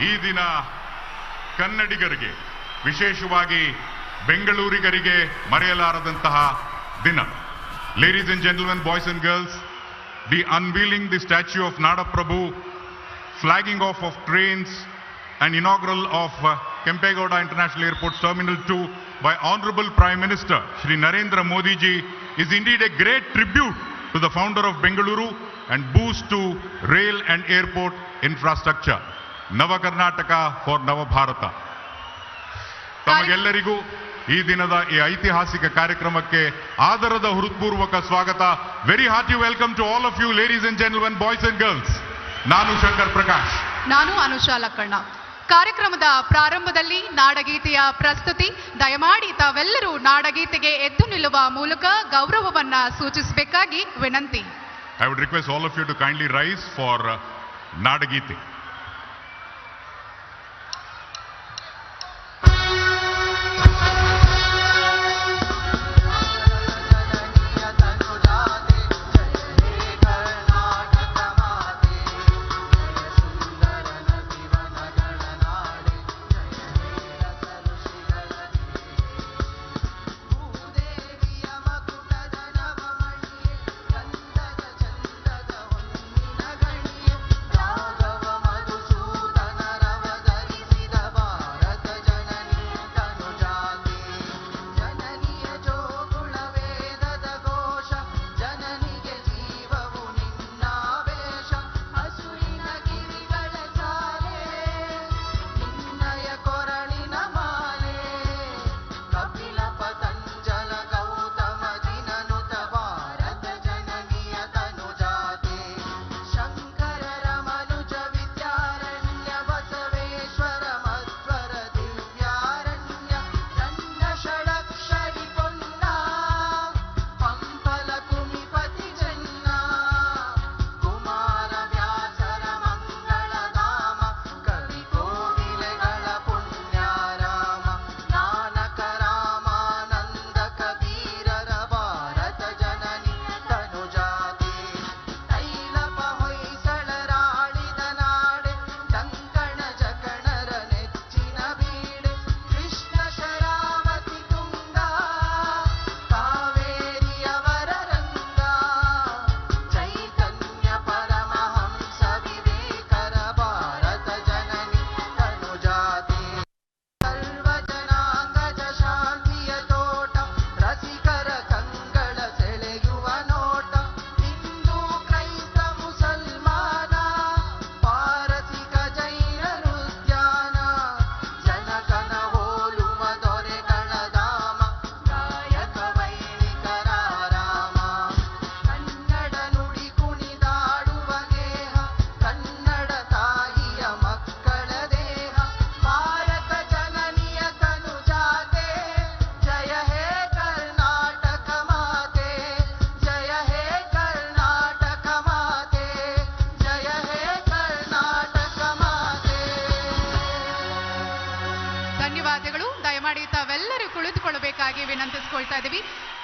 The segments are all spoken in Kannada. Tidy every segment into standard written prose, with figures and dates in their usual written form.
ಈ ದಿನ ಕನ್ನಡಿಗರಿಗೆ ವಿಶೇಷವಾಗಿ ಬೆಂಗಳೂರಿಗರಿಗೆ ಮರೆಯಲಾರದಂತಹ ದಿನ. Ladies and gentlemen, boys and girls, the unveiling the statue of Nadaprabhu, flagging off of trains and inaugural of Kempegowda International Airport Terminal 2 by Honorable Prime Minister Shri Narendra Modi ji is indeed a great tribute to the founder of Bengaluru and boost to rail and airport infrastructure. Nava Karnataka for Nava Bharata. ತಮಗೆಲ್ಲರಿಗೂ ಈ ದಿನದ ಈ ಐತಿಹಾಸಿಕ ಕಾರ್ಯಕ್ರಮಕ್ಕೆ ಆದರದ ಹೃತ್ಪೂರ್ವಕ ಸ್ವಾಗತ. Very hearty welcome to all of you ladies and gentlemen, boys and girls. ನಾನು ಶಂಕರ್ ಪ್ರಕಾಶ್. ನಾನು ಅನುಷಾ ಲಕ್ಕಣ್ಣ. ಕಾರ್ಯಕ್ರಮದ ಪ್ರಾರಂಭದಲ್ಲಿ ನಾಡಗೀತೆಯ ಪ್ರಸ್ತುತಿ. ದಯಮಾಡಿ ತಾವೆಲ್ಲರೂ ನಾಡಗೀತೆಗೆ ಎದ್ದು ನಿಲ್ಲುವ ಮೂಲಕ ಗೌರವವನ್ನ ಸೂಚಿಸಬೇಕಾಗಿ ವಿನಂತಿ. I would request all of you to kindly rise for nadageethe.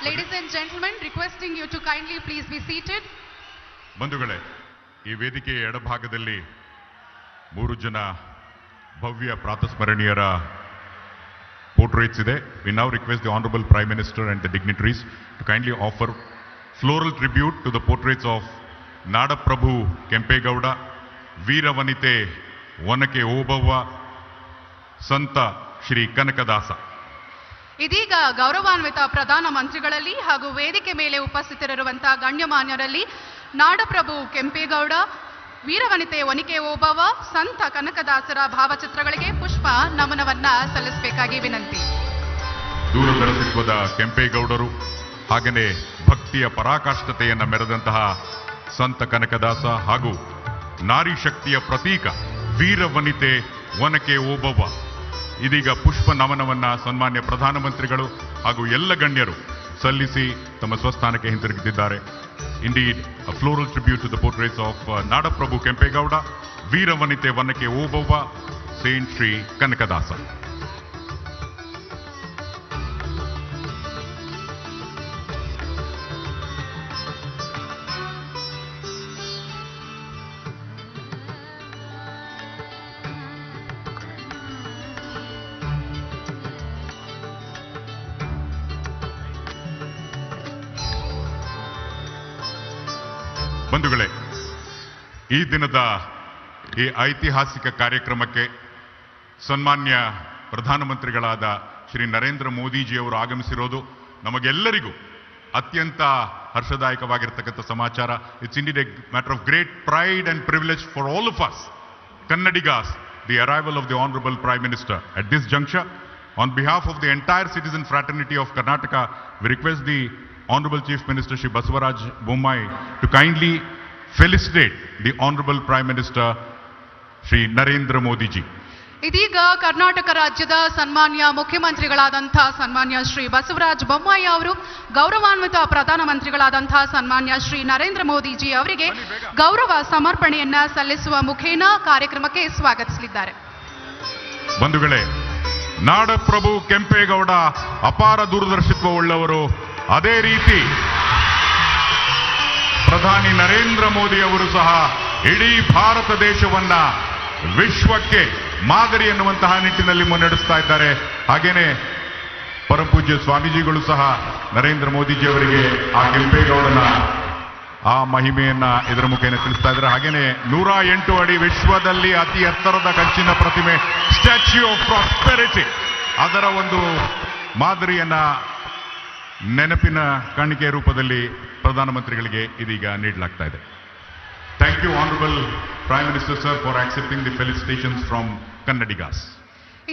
Ladies and gentlemen, requesting you to kindly please be seated. ಬಂಧುಗಳೇ, ಈ ವೇದಿಕೆಯ ಎಡಭಾಗದಲ್ಲಿ 3 ಜನ ಭವ್ಯ ಪ್ರಾತಸ್ಮರಣೀಯರ portraits ಇದೆ. We now request the Honorable Prime Minister and the dignitaries to kindly offer floral tribute to the portraits of Nadaprabhu Kempegowda, Veeravanite Vanake Obava, Santa Shri Kanakadasa. ಇದೀಗ ಗೌರವಾನ್ವಿತ ಪ್ರಧಾನ ಮಂತ್ರಿಗಳಲ್ಲಿ ಹಾಗೂ ವೇದಿಕೆ ಮೇಲೆ ಉಪಸ್ಥಿತರಿರುವಂತಹ ಗಣ್ಯಮಾನ್ಯರಲ್ಲಿ ನಾಡಪ್ರಭು ಕೆಂಪೇಗೌಡ, ವೀರವನಿತೆ ಒನಕೆ ಓಬವ್ವ, ಸಂತ ಕನಕದಾಸರ ಭಾವಚಿತ್ರಗಳಿಗೆ ಪುಷ್ಪ ನಮನವನ್ನ ಸಲ್ಲಿಸಬೇಕಾಗಿ ವಿನಂತಿ. ದೂರದರ್ಶಿತ್ವದ ಕೆಂಪೇಗೌಡರು ಹಾಗೆಯೇ ಭಕ್ತಿಯ ಪರಾಕಾಷ್ಠತೆಯನ್ನು ಮೆರೆದಂತಹ ಸಂತ ಕನಕದಾಸ ಹಾಗೂ ನಾರಿ ಶಕ್ತಿಯ ಪ್ರತೀಕ ವೀರವನಿತೆ ಒನಕೆ ಓಬವ್ವ ಇದೀಗ ಪುಷ್ಪ ನಮನವನ್ನ ಸನ್ಮಾನ್ಯ ಪ್ರಧಾನಮಂತ್ರಿಗಳು ಹಾಗೂ ಎಲ್ಲ ಗಣ್ಯರು ಸಲ್ಲಿಸಿ ತಮ್ಮ ಸ್ವಸ್ಥಾನಕ್ಕೆ ಹಿಂತಿರುಗುತ್ತಿದ್ದಾರೆ. Indeed, a floral tribute to the portraits of Nadaprabhu Kempegowda, Veeravanite Vanake Obava, Saint Shri Kanakadasa. ಬಂಧುಗಳೇ, ಈ ದಿನದ ಈ ಐತಿಹಾಸಿಕ ಕಾರ್ಯಕ್ರಮಕ್ಕೆ ಸನ್ಮಾನ್ಯ ಪ್ರಧಾನಮಂತ್ರಿಗಳಾದ ಶ್ರೀ ನರೇಂದ್ರ ಮೋದಿಜಿಯವರು ಆಗಮಿಸಿರೋದು ನಮಗೆಲ್ಲರಿಗೂ ಅತ್ಯಂತ ಹರ್ಷದಾಯಕವಾಗಿರ್ತಕ್ಕಂಥ ಸಮಾಚಾರ. It's indeed a matter of great pride and privilege for all of us Kannadigas, the arrival of the Honorable Prime Minister. At this juncture, on behalf of the entire citizen fraternity of Karnataka, we request the Honorable Chief Minister Shri Basavaraj Bommai to kindly felicitate the Honorable Prime Minister Shri Narendra Modi ji. ಇದೀಗ ಕರ್ನಾಟಕ ರಾಜ್ಯದ ಸನ್ಮಾನ್ಯ ಮುಖ್ಯಮಂತ್ರಿಗಳಾದಂತಹ ಸನ್ಮಾನ್ಯ ಶ್ರೀ ಬಸವರಾಜ ಬೊಮ್ಮಾಯಿ ಅವರು ಗೌರವಾನ್ವಿತ ಪ್ರಧಾನಮಂತ್ರಿಗಳಾದಂತಹ ಸನ್ಮಾನ್ಯ ಶ್ರೀ ನರೇಂದ್ರ ಮೋದಿಜಿ ಅವರಿಗೆ ಗೌರವ ಸಮರ್ಪಣೆಯನ್ನ ಸಲ್ಲಿಸುವ ಮುಖೇನ ಕಾರ್ಯಕ್ರಮಕ್ಕೆ ಸ್ವಾಗತಿಸಲಿದ್ದಾರೆ. ಬಂಧುಗಳೇ, ನಾಡಪ್ರಭು ಕೆಂಪೇಗೌಡ ಅಪಾರ ದೂರದರ್ಶಿತ್ವವುಳ್ಳವರು. ಅದೇ ರೀತಿ ಪ್ರಧಾನಿ ನರೇಂದ್ರ ಮೋದಿ ಅವರು ಸಹ ಇಡೀ ಭಾರತ ದೇಶವನ್ನ ವಿಶ್ವಕ್ಕೆ ಮಾದರಿ ಎನ್ನುವಂತಹ ನಿಟ್ಟಿನಲ್ಲಿ ಮುನ್ನಡೆಸ್ತಾ ಇದ್ದಾರೆ. ಹಾಗೇನೆ ಪರಮಪೂಜ್ಯ ಸ್ವಾಮೀಜಿಗಳು ಸಹ ನರೇಂದ್ರ ಮೋದಿಜಿ ಅವರಿಗೆ ಆ ಕೆಂಪೇಗೌಡನ ಆ ಮಹಿಮೆಯನ್ನ ಇದರ ಮುಖೇನ ತಿಳಿಸ್ತಾ ಇದ್ದಾರೆ. ಹಾಗೇನೆ 108 ಅಡಿ ವಿಶ್ವದಲ್ಲಿ ಅತಿ ಎತ್ತರದ ಕಂಚಿನ ಪ್ರತಿಮೆ ಸ್ಟ್ಯಾಚ್ಯೂ ಆಫ್ ಪ್ರಾಸ್ಪೆರಿಟಿ, ಅದರ ಒಂದು ಮಾದರಿಯನ್ನ ನೆನಪಿನ ಕಾಣಿಕೆ ರೂಪದಲ್ಲಿ ಪ್ರಧಾನಮಂತ್ರಿಗಳಿಗೆ ಇದೀಗ ನೀಡಲಾಗ್ತಾ ಇದೆ. Thank you, Honorable Prime Minister, sir, for accepting the felicitations from Kannadigas.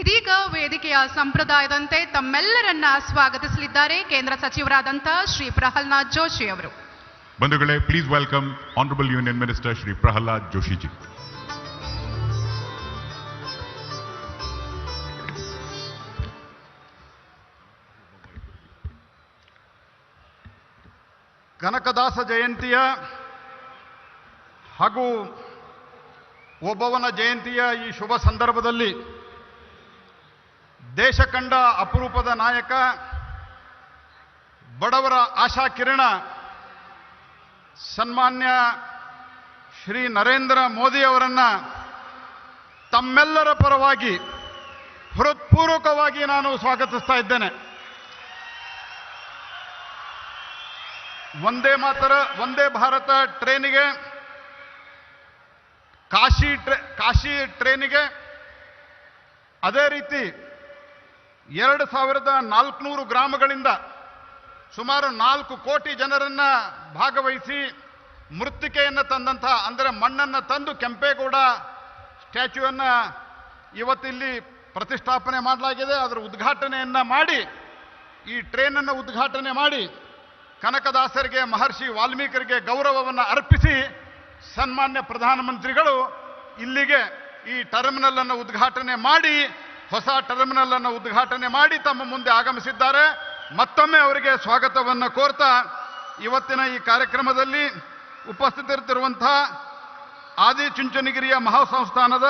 ಇದೀಗ ವೇದಿಕೆಯ ಸಂಪ್ರದಾಯದಂತೆ ತಮ್ಮೆಲ್ಲರನ್ನ ಸ್ವಾಗತಿಸಲಿದ್ದಾರೆ ಕೇಂದ್ರ ಸಚಿವರಾದಂತಹ ಶ್ರೀ ಪ್ರಹ್ಲಾದ್ ಜೋಶಿ ಅವರು. ಬಂಧುಗಳೇ, please welcome Honorable Union Minister Shri Pralhad Joshi ji. Kanakadasa ಜಯಂತಿಯ ಹಾಗೂ ಓಬವ್ವನ ಜಯಂತಿಯ ಈ ಶುಭ ಸಂದರ್ಭದಲ್ಲಿ ದೇಶ ಕಂಡ ಅಪರೂಪದ ನಾಯಕ, ಬಡವರ ಆಶಾ ಕಿರಣ ಸನ್ಮಾನ್ಯ ಶ್ರೀ ನರೇಂದ್ರ ಮೋದಿ ಅವರನ್ನ ತಮ್ಮೆಲ್ಲರ ಪರವಾಗಿ ಹೃತ್ಪೂರ್ವಕವಾಗಿ ನಾನು ಸ್ವಾಗತಿಸ್ತಾ ಇದ್ದೇನೆ. ವಂದೇ ಭಾರತ ಟ್ರೈನಿಗೆ, ಕಾಶಿ ಟ್ರೈನಿಗೆ, ಅದೇ ರೀತಿ 2400 ಗ್ರಾಮಗಳಿಂದ ಸುಮಾರು 4 ಕೋಟಿ ಜನರನ್ನ ಭಾಗವಹಿಸಿ ಮೃತ್ತಿಕೆಯನ್ನು ತಂದಂಥ, ಅಂದರೆ ಮಣ್ಣನ್ನು ತಂದು ಕೆಂಪೇಗೌಡ ಸ್ಟ್ಯಾಚ್ಯೂವನ್ನು ಇವತ್ತಿಲ್ಲಿ ಪ್ರತಿಷ್ಠಾಪನೆ ಮಾಡಲಾಗಿದೆ. ಅದರ ಉದ್ಘಾಟನೆಯನ್ನು ಮಾಡಿ, ಈ ಟ್ರೈನನ್ನು ಉದ್ಘಾಟನೆ ಮಾಡಿ ಕನಕದಾಸರಿಗೆ, ಮಹರ್ಷಿ ವಾಲ್ಮೀಕರಿಗೆ ಗೌರವವನ್ನು ಅರ್ಪಿಸಿ ಸನ್ಮಾನ್ಯ ಪ್ರಧಾನಮಂತ್ರಿಗಳು ಇಲ್ಲಿಗೆ ಈ ಟರ್ಮಿನಲ್ ಅನ್ನು ಉದ್ಘಾಟನೆ ಮಾಡಿ, ಹೊಸ ಟರ್ಮಿನಲ್ ಅನ್ನು ಉದ್ಘಾಟನೆ ಮಾಡಿ ತಮ್ಮ ಮುಂದೆ ಆಗಮಿಸಿದ್ದಾರೆ. ಮತ್ತೊಮ್ಮೆ ಅವರಿಗೆ ಸ್ವಾಗತವನ್ನು ಕೋರ್ತಾ, ಇವತ್ತಿನ ಈ ಕಾರ್ಯಕ್ರಮದಲ್ಲಿ ಉಪಸ್ಥಿತರಿರುವಂತಹ ಆದಿಚುಂಚನಗಿರಿಯ ಮಹಾಸಂಸ್ಥಾನದ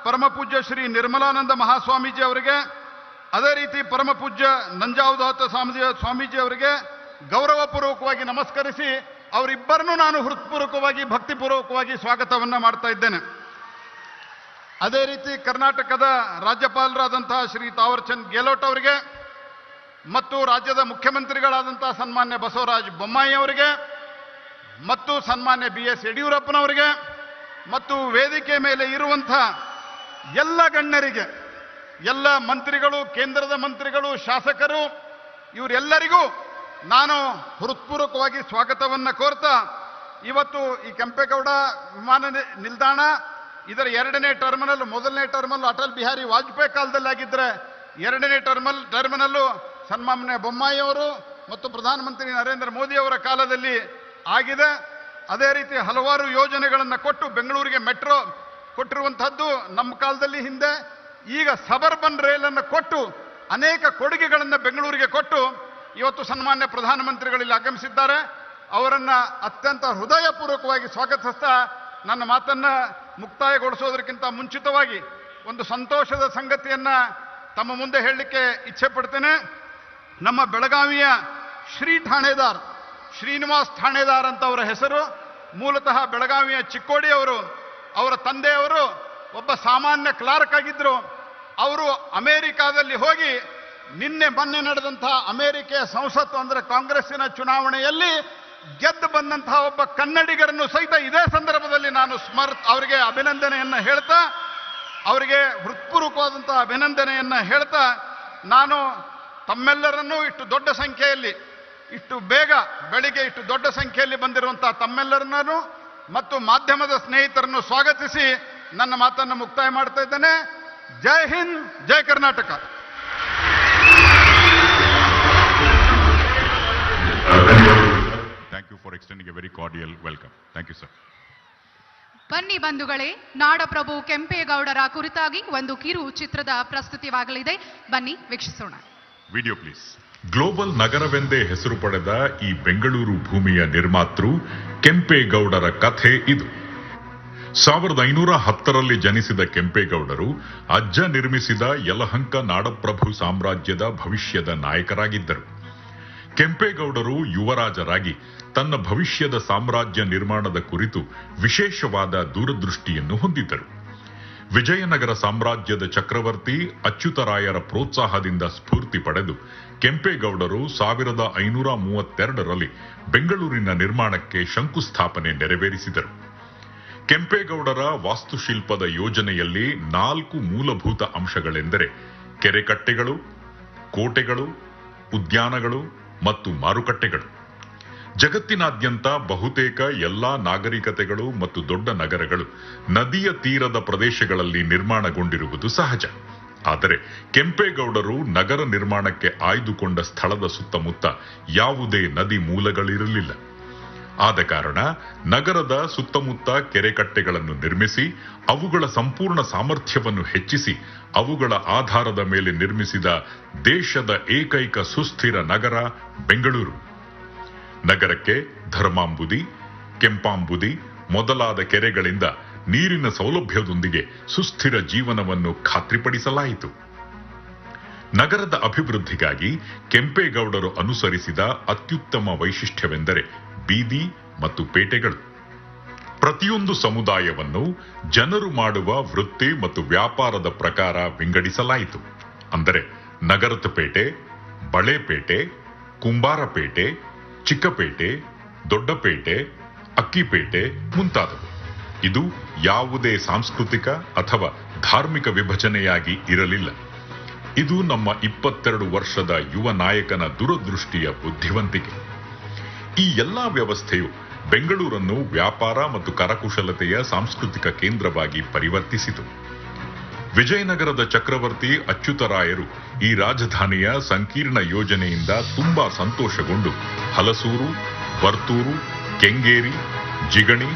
ಪರಮಪೂಜ್ಯ ಶ್ರೀ ನಿರ್ಮಲಾನಂದ ಮಹಾಸ್ವಾಮೀಜಿ ಅವರಿಗೆ, ಅದೇ ರೀತಿ ಪರಮಪೂಜ್ಯ ನಂಜಾವದಾತ ಸ್ವಾಮೀಜಿ ಅವರಿಗೆ ಗೌರವಪೂರ್ವಕವಾಗಿ ನಮಸ್ಕರಿಸಿ ಅವರಿಬ್ಬರನ್ನೂ ನಾನು ಹೃತ್ಪೂರ್ವಕವಾಗಿ ಭಕ್ತಿಪೂರ್ವಕವಾಗಿ ಸ್ವಾಗತವನ್ನು ಮಾಡ್ತಾ ಇದ್ದೇನೆ. ಅದೇ ರೀತಿ ಕರ್ನಾಟಕದ ರಾಜ್ಯಪಾಲರಾದಂತಹ ಶ್ರೀ ತಾವರ್ಚಂದ್ ಗೆಹ್ಲೋಟ್ ಅವರಿಗೆ ಮತ್ತು ರಾಜ್ಯದ ಮುಖ್ಯಮಂತ್ರಿಗಳಾದಂತಹ ಸನ್ಮಾನ್ಯ ಬಸವರಾಜ ಬೊಮ್ಮಾಯಿ ಅವರಿಗೆ ಮತ್ತು ಸನ್ಮಾನ್ಯ BS ಯಡಿಯೂರಪ್ಪನವರಿಗೆ ಮತ್ತು ವೇದಿಕೆ ಮೇಲೆ ಇರುವಂಥ ಎಲ್ಲ ಗಣ್ಯರಿಗೆ, ಎಲ್ಲ ಮಂತ್ರಿಗಳು, ಕೇಂದ್ರದ ಮಂತ್ರಿಗಳು, ಶಾಸಕರು, ಇವರೆಲ್ಲರಿಗೂ ನಾನು ಹೃತ್ಪೂರ್ವಕವಾಗಿ ಸ್ವಾಗತವನ್ನು ಕೋರ್ತಾ, ಇವತ್ತು ಈ ಕೆಂಪೇಗೌಡ ವಿಮಾನ ನಿಲ್ದಾಣ ಇದರ 2ನೇ ಟರ್ಮಿನಲ್, ಮೊದಲನೇ ಟರ್ಮಿನಲ್ ಅಟಲ್ ಬಿಹಾರಿ ವಾಜಪೇಯಿ ಕಾಲದಲ್ಲಿ ಆಗಿದ್ದರೆ 2ನೇ ಟರ್ಮಿನಲ್ಲು ಸನ್ಮಾನ್ಯ ಬೊಮ್ಮಾಯಿ ಅವರು ಮತ್ತು ಪ್ರಧಾನಮಂತ್ರಿ ನರೇಂದ್ರ ಮೋದಿ ಅವರ ಕಾಲದಲ್ಲಿ ಆಗಿದೆ. ಅದೇ ರೀತಿ ಹಲವಾರು ಯೋಜನೆಗಳನ್ನು ಕೊಟ್ಟು ಬೆಂಗಳೂರಿಗೆ ಮೆಟ್ರೋ ಕೊಟ್ಟಿರುವಂಥದ್ದು ನಮ್ಮ ಕಾಲದಲ್ಲಿ ಹಿಂದೆ. ಈಗ ಸಬರ್ಬನ್ ರೈಲನ್ನು ಕೊಟ್ಟು ಅನೇಕ ಕೊಡುಗೆಗಳನ್ನು ಬೆಂಗಳೂರಿಗೆ ಕೊಟ್ಟು ಇವತ್ತು ಸನ್ಮಾನ್ಯ ಪ್ರಧಾನಮಂತ್ರಿಗಳಲ್ಲಿ ಆಗಮಿಸಿದ್ದಾರೆ. ಅವರನ್ನು ಅತ್ಯಂತ ಹೃದಯಪೂರ್ವಕವಾಗಿ ಸ್ವಾಗತಿಸ್ತಾ ನನ್ನ ಮಾತನ್ನು ಮುಕ್ತಾಯಗೊಳಿಸೋದಕ್ಕಿಂತ ಮುಂಚಿತವಾಗಿ ಒಂದು ಸಂತೋಷದ ಸಂಗತಿಯನ್ನು ತಮ್ಮ ಮುಂದೆ ಹೇಳಲಿಕ್ಕೆ ಇಚ್ಛೆ ಪಡ್ತೇನೆ. ನಮ್ಮ ಬೆಳಗಾವಿಯ ಶ್ರೀನಿವಾಸ್ ಠಾಣೇದಾರ್ ಅಂತ ಅವರ ಹೆಸರು. ಮೂಲತಃ ಬೆಳಗಾವಿಯ ಚಿಕ್ಕೋಡಿ ಅವರು. ಅವರ ತಂದೆಯವರು ಒಬ್ಬ ಸಾಮಾನ್ಯ ಕ್ಲಾರ್ಕ್ ಆಗಿದ್ದರು. ಅವರು ಅಮೆರಿಕಾದಲ್ಲಿ ಹೋಗಿ ಮೊನ್ನೆ ನಡೆದಂತಹ ಅಮೆರಿಕೆಯ ಸಂಸತ್ತು ಅಂದರೆ ಕಾಂಗ್ರೆಸ್ಸಿನ ಚುನಾವಣೆಯಲ್ಲಿ ಗೆದ್ದು ಬಂದಂತಹ ಒಬ್ಬ ಕನ್ನಡಿಗರನ್ನು ಸಹಿತ ಇದೇ ಸಂದರ್ಭದಲ್ಲಿ ನಾನು ಅವರಿಗೆ ಅಭಿನಂದನೆಯನ್ನ ಹೇಳ್ತಾ, ಅವರಿಗೆ ಹೃತ್ಪೂರ್ವಕವಾದಂತಹ ಅಭಿನಂದನೆಯನ್ನ ಹೇಳ್ತಾ, ನಾನು ತಮ್ಮೆಲ್ಲರನ್ನೂ ಇಷ್ಟು ದೊಡ್ಡ ಸಂಖ್ಯೆಯಲ್ಲಿ, ಇಷ್ಟು ಬೇಗ ಬೆಳಿಗ್ಗೆ ಇಷ್ಟು ದೊಡ್ಡ ಸಂಖ್ಯೆಯಲ್ಲಿ ಬಂದಿರುವಂತಹ ತಮ್ಮೆಲ್ಲರನ್ನೂ ಮತ್ತು ಮಾಧ್ಯಮದ ಸ್ನೇಹಿತರನ್ನು ಸ್ವಾಗತಿಸಿ ನನ್ನ ಮಾತನ್ನು ಮುಕ್ತಾಯ ಮಾಡ್ತಾ ಇದ್ದೇನೆ. ಜೈ ಹಿಂದ್, ಜೈ Karnataka. Thank you for extending a very cordial welcome. Thank you, sir. ಬನ್ನಿ ಬಂಧುಗಳೇ, ನಾಡಪ್ರಭು ಕೆಂಪೇಗೌಡರ ಕುರಿತಾಗಿ ಒಂದು ಕಿರು ಚಿತ್ರದ ಪ್ರಸ್ತುತಿವಾಗಲಿದೆ. ಬನ್ನಿ ವೀಕ್ಷಿಸೋಣ. Video please. ಗ್ಲೋಬಲ್ ನಗರವೆಂದೇ ಹೆಸರು ಪಡೆದ ಈ ಬೆಂಗಳೂರು ಭೂಮಿಯ ನಿರ್ಮಾತೃ ಕೆಂಪೇಗೌಡರ ಕಥೆ ಇದು. 1510ರಲ್ಲಿ ಜನಿಸಿದ ಕೆಂಪೇಗೌಡರು ಅಜ್ಜ ನಿರ್ಮಿಸಿದ ಯಲಹಂಕ ನಾಡಪ್ರಭು ಸಾಮ್ರಾಜ್ಯದ ಭವಿಷ್ಯದ ನಾಯಕರಾಗಿದ್ದರು. ಕೆಂಪೇಗೌಡರು ಯುವರಾಜರಾಗಿ ತನ್ನ ಭವಿಷ್ಯದ ಸಾಮ್ರಾಜ್ಯ ನಿರ್ಮಾಣದ ಕುರಿತು ವಿಶೇಷವಾದ ದೂರದೃಷ್ಟಿಯನ್ನು ಹೊಂದಿದ್ದರು. ವಿಜಯನಗರ ಸಾಮ್ರಾಜ್ಯದ ಚಕ್ರವರ್ತಿ ಅಚ್ಯುತರಾಯರ ಪ್ರೋತ್ಸಾಹದಿಂದ ಸ್ಫೂರ್ತಿ ಪಡೆದು ಕೆಂಪೇಗೌಡರು 1532ರಲ್ಲಿ ಬೆಂಗಳೂರಿನ ನಿರ್ಮಾಣಕ್ಕೆ ಶಂಕುಸ್ಥಾಪನೆ ನೆರವೇರಿಸಿದರು. ಕೆಂಪೇಗೌಡರ ವಾಸ್ತುಶಿಲ್ಪದ ಯೋಜನೆಯಲ್ಲಿ 4 ಮೂಲಭೂತ ಅಂಶಗಳೆಂದರೆ ಕೆರೆಕಟ್ಟೆಗಳು, ಕೋಟೆಗಳು, ಉದ್ಯಾನಗಳು ಮತ್ತು ಮಾರುಕಟ್ಟೆಗಳು. ಜಗತ್ತಿನಾದ್ಯಂತ ಬಹುತೇಕ ಎಲ್ಲಾ ನಾಗರಿಕತೆಗಳು ಮತ್ತು ದೊಡ್ಡ ನಗರಗಳು ನದಿಯ ತೀರದ ಪ್ರದೇಶಗಳಲ್ಲಿ ನಿರ್ಮಾಣಗೊಂಡಿರುವುದು ಸಹಜ. ಆದರೆ ಕೆಂಪೇಗೌಡರು ನಗರ ನಿರ್ಮಾಣಕ್ಕೆ ಆಯ್ದುಕೊಂಡ ಸ್ಥಳದ ಸುತ್ತಮುತ್ತ ಯಾವುದೇ ನದಿ ಮೂಲಗಳಿರಲಿಲ್ಲ. ಆದ ಕಾರಣ ನಗರದ ಸುತ್ತಮುತ್ತ ಕೆರೆಕಟ್ಟೆಗಳನ್ನು ನಿರ್ಮಿಸಿ ಅವುಗಳ ಸಂಪೂರ್ಣ ಸಾಮರ್ಥ್ಯವನ್ನು ಹೆಚ್ಚಿಸಿ ಅವುಗಳ ಆಧಾರದ ಮೇಲೆ ನಿರ್ಮಿಸಿದ ದೇಶದ ಏಕೈಕ ಸುಸ್ಥಿರ ನಗರ ಬೆಂಗಳೂರು. ನಗರಕ್ಕೆ ಧರ್ಮಾಂಬುದಿ, ಕೆಂಪಾಂಬುದಿ ಮೊದಲಾದ ಕೆರೆಗಳಿಂದ ನೀರಿನ ಸೌಲಭ್ಯದೊಂದಿಗೆ ಸುಸ್ಥಿರ ಜೀವನವನ್ನು ಖಾತ್ರಿಪಡಿಸಲಾಯಿತು. ನಗರದ ಅಭಿವೃದ್ಧಿಗಾಗಿ ಕೆಂಪೇಗೌಡರು ಅನುಸರಿಸಿದ ಅತ್ಯುತ್ತಮ ವೈಶಿಷ್ಟ್ಯವೆಂದರೆ ಬೀದಿ ಮತ್ತು ಪೇಟೆಗಳು. ಪ್ರತಿಯೊಂದು ಸಮುದಾಯವನ್ನು ಜನರು ಮಾಡುವ ವೃತ್ತಿ ಮತ್ತು ವ್ಯಾಪಾರದ ಪ್ರಕಾರ ವಿಂಗಡಿಸಲಾಯಿತು. ಅಂದರೆ ನಗರದ ಪೇಟೆ, ಬಳೆಪೇಟೆ, ಕುಂಬಾರಪೇಟೆ, ಚಿಕ್ಕಪೇಟೆ, ದೊಡ್ಡಪೇಟೆ, ಅಕ್ಕಿಪೇಟೆ ಮುಂತಾದವು. ಇದು ಯಾವುದೇ ಸಾಂಸ್ಕೃತಿಕ ಅಥವಾ ಧಾರ್ಮಿಕ ವಿಭಜನೆಯಾಗಿ ಇರಲಿಲ್ಲ. ಇದು ನಮ್ಮ 22 ವರ್ಷದ ಯುವ ನಾಯಕನ ದೂರದೃಷ್ಟಿಯ ಬುದ್ಧಿವಂತಿಕೆ. ಈ ಎಲ್ಲಾ ವ್ಯವಸ್ಥೆಯು ಬೆಂಗಳೂರನ್ನು ವ್ಯಾಪಾರ ಮತ್ತು ಕರಕುಶಲತೆಯ ಸಾಂಸ್ಕೃತಿಕ ಕೇಂದ್ರವಾಗಿ ಪರಿವರ್ತಿಸಿತು. ವಿಜಯನಗರದ ಚಕ್ರವರ್ತಿ ಅಚ್ಯುತರಾಯರು ಈ ರಾಜಧಾನಿಯ ಸಂಕೀರ್ಣ ಯೋಜನೆಯಿಂದ ತುಂಬಾ ಸಂತೋಷಗೊಂಡು ಹಲಸೂರು, ವರ್ತೂರು, ಕೆಂಗೇರಿ, ಜಿಗಣಿ,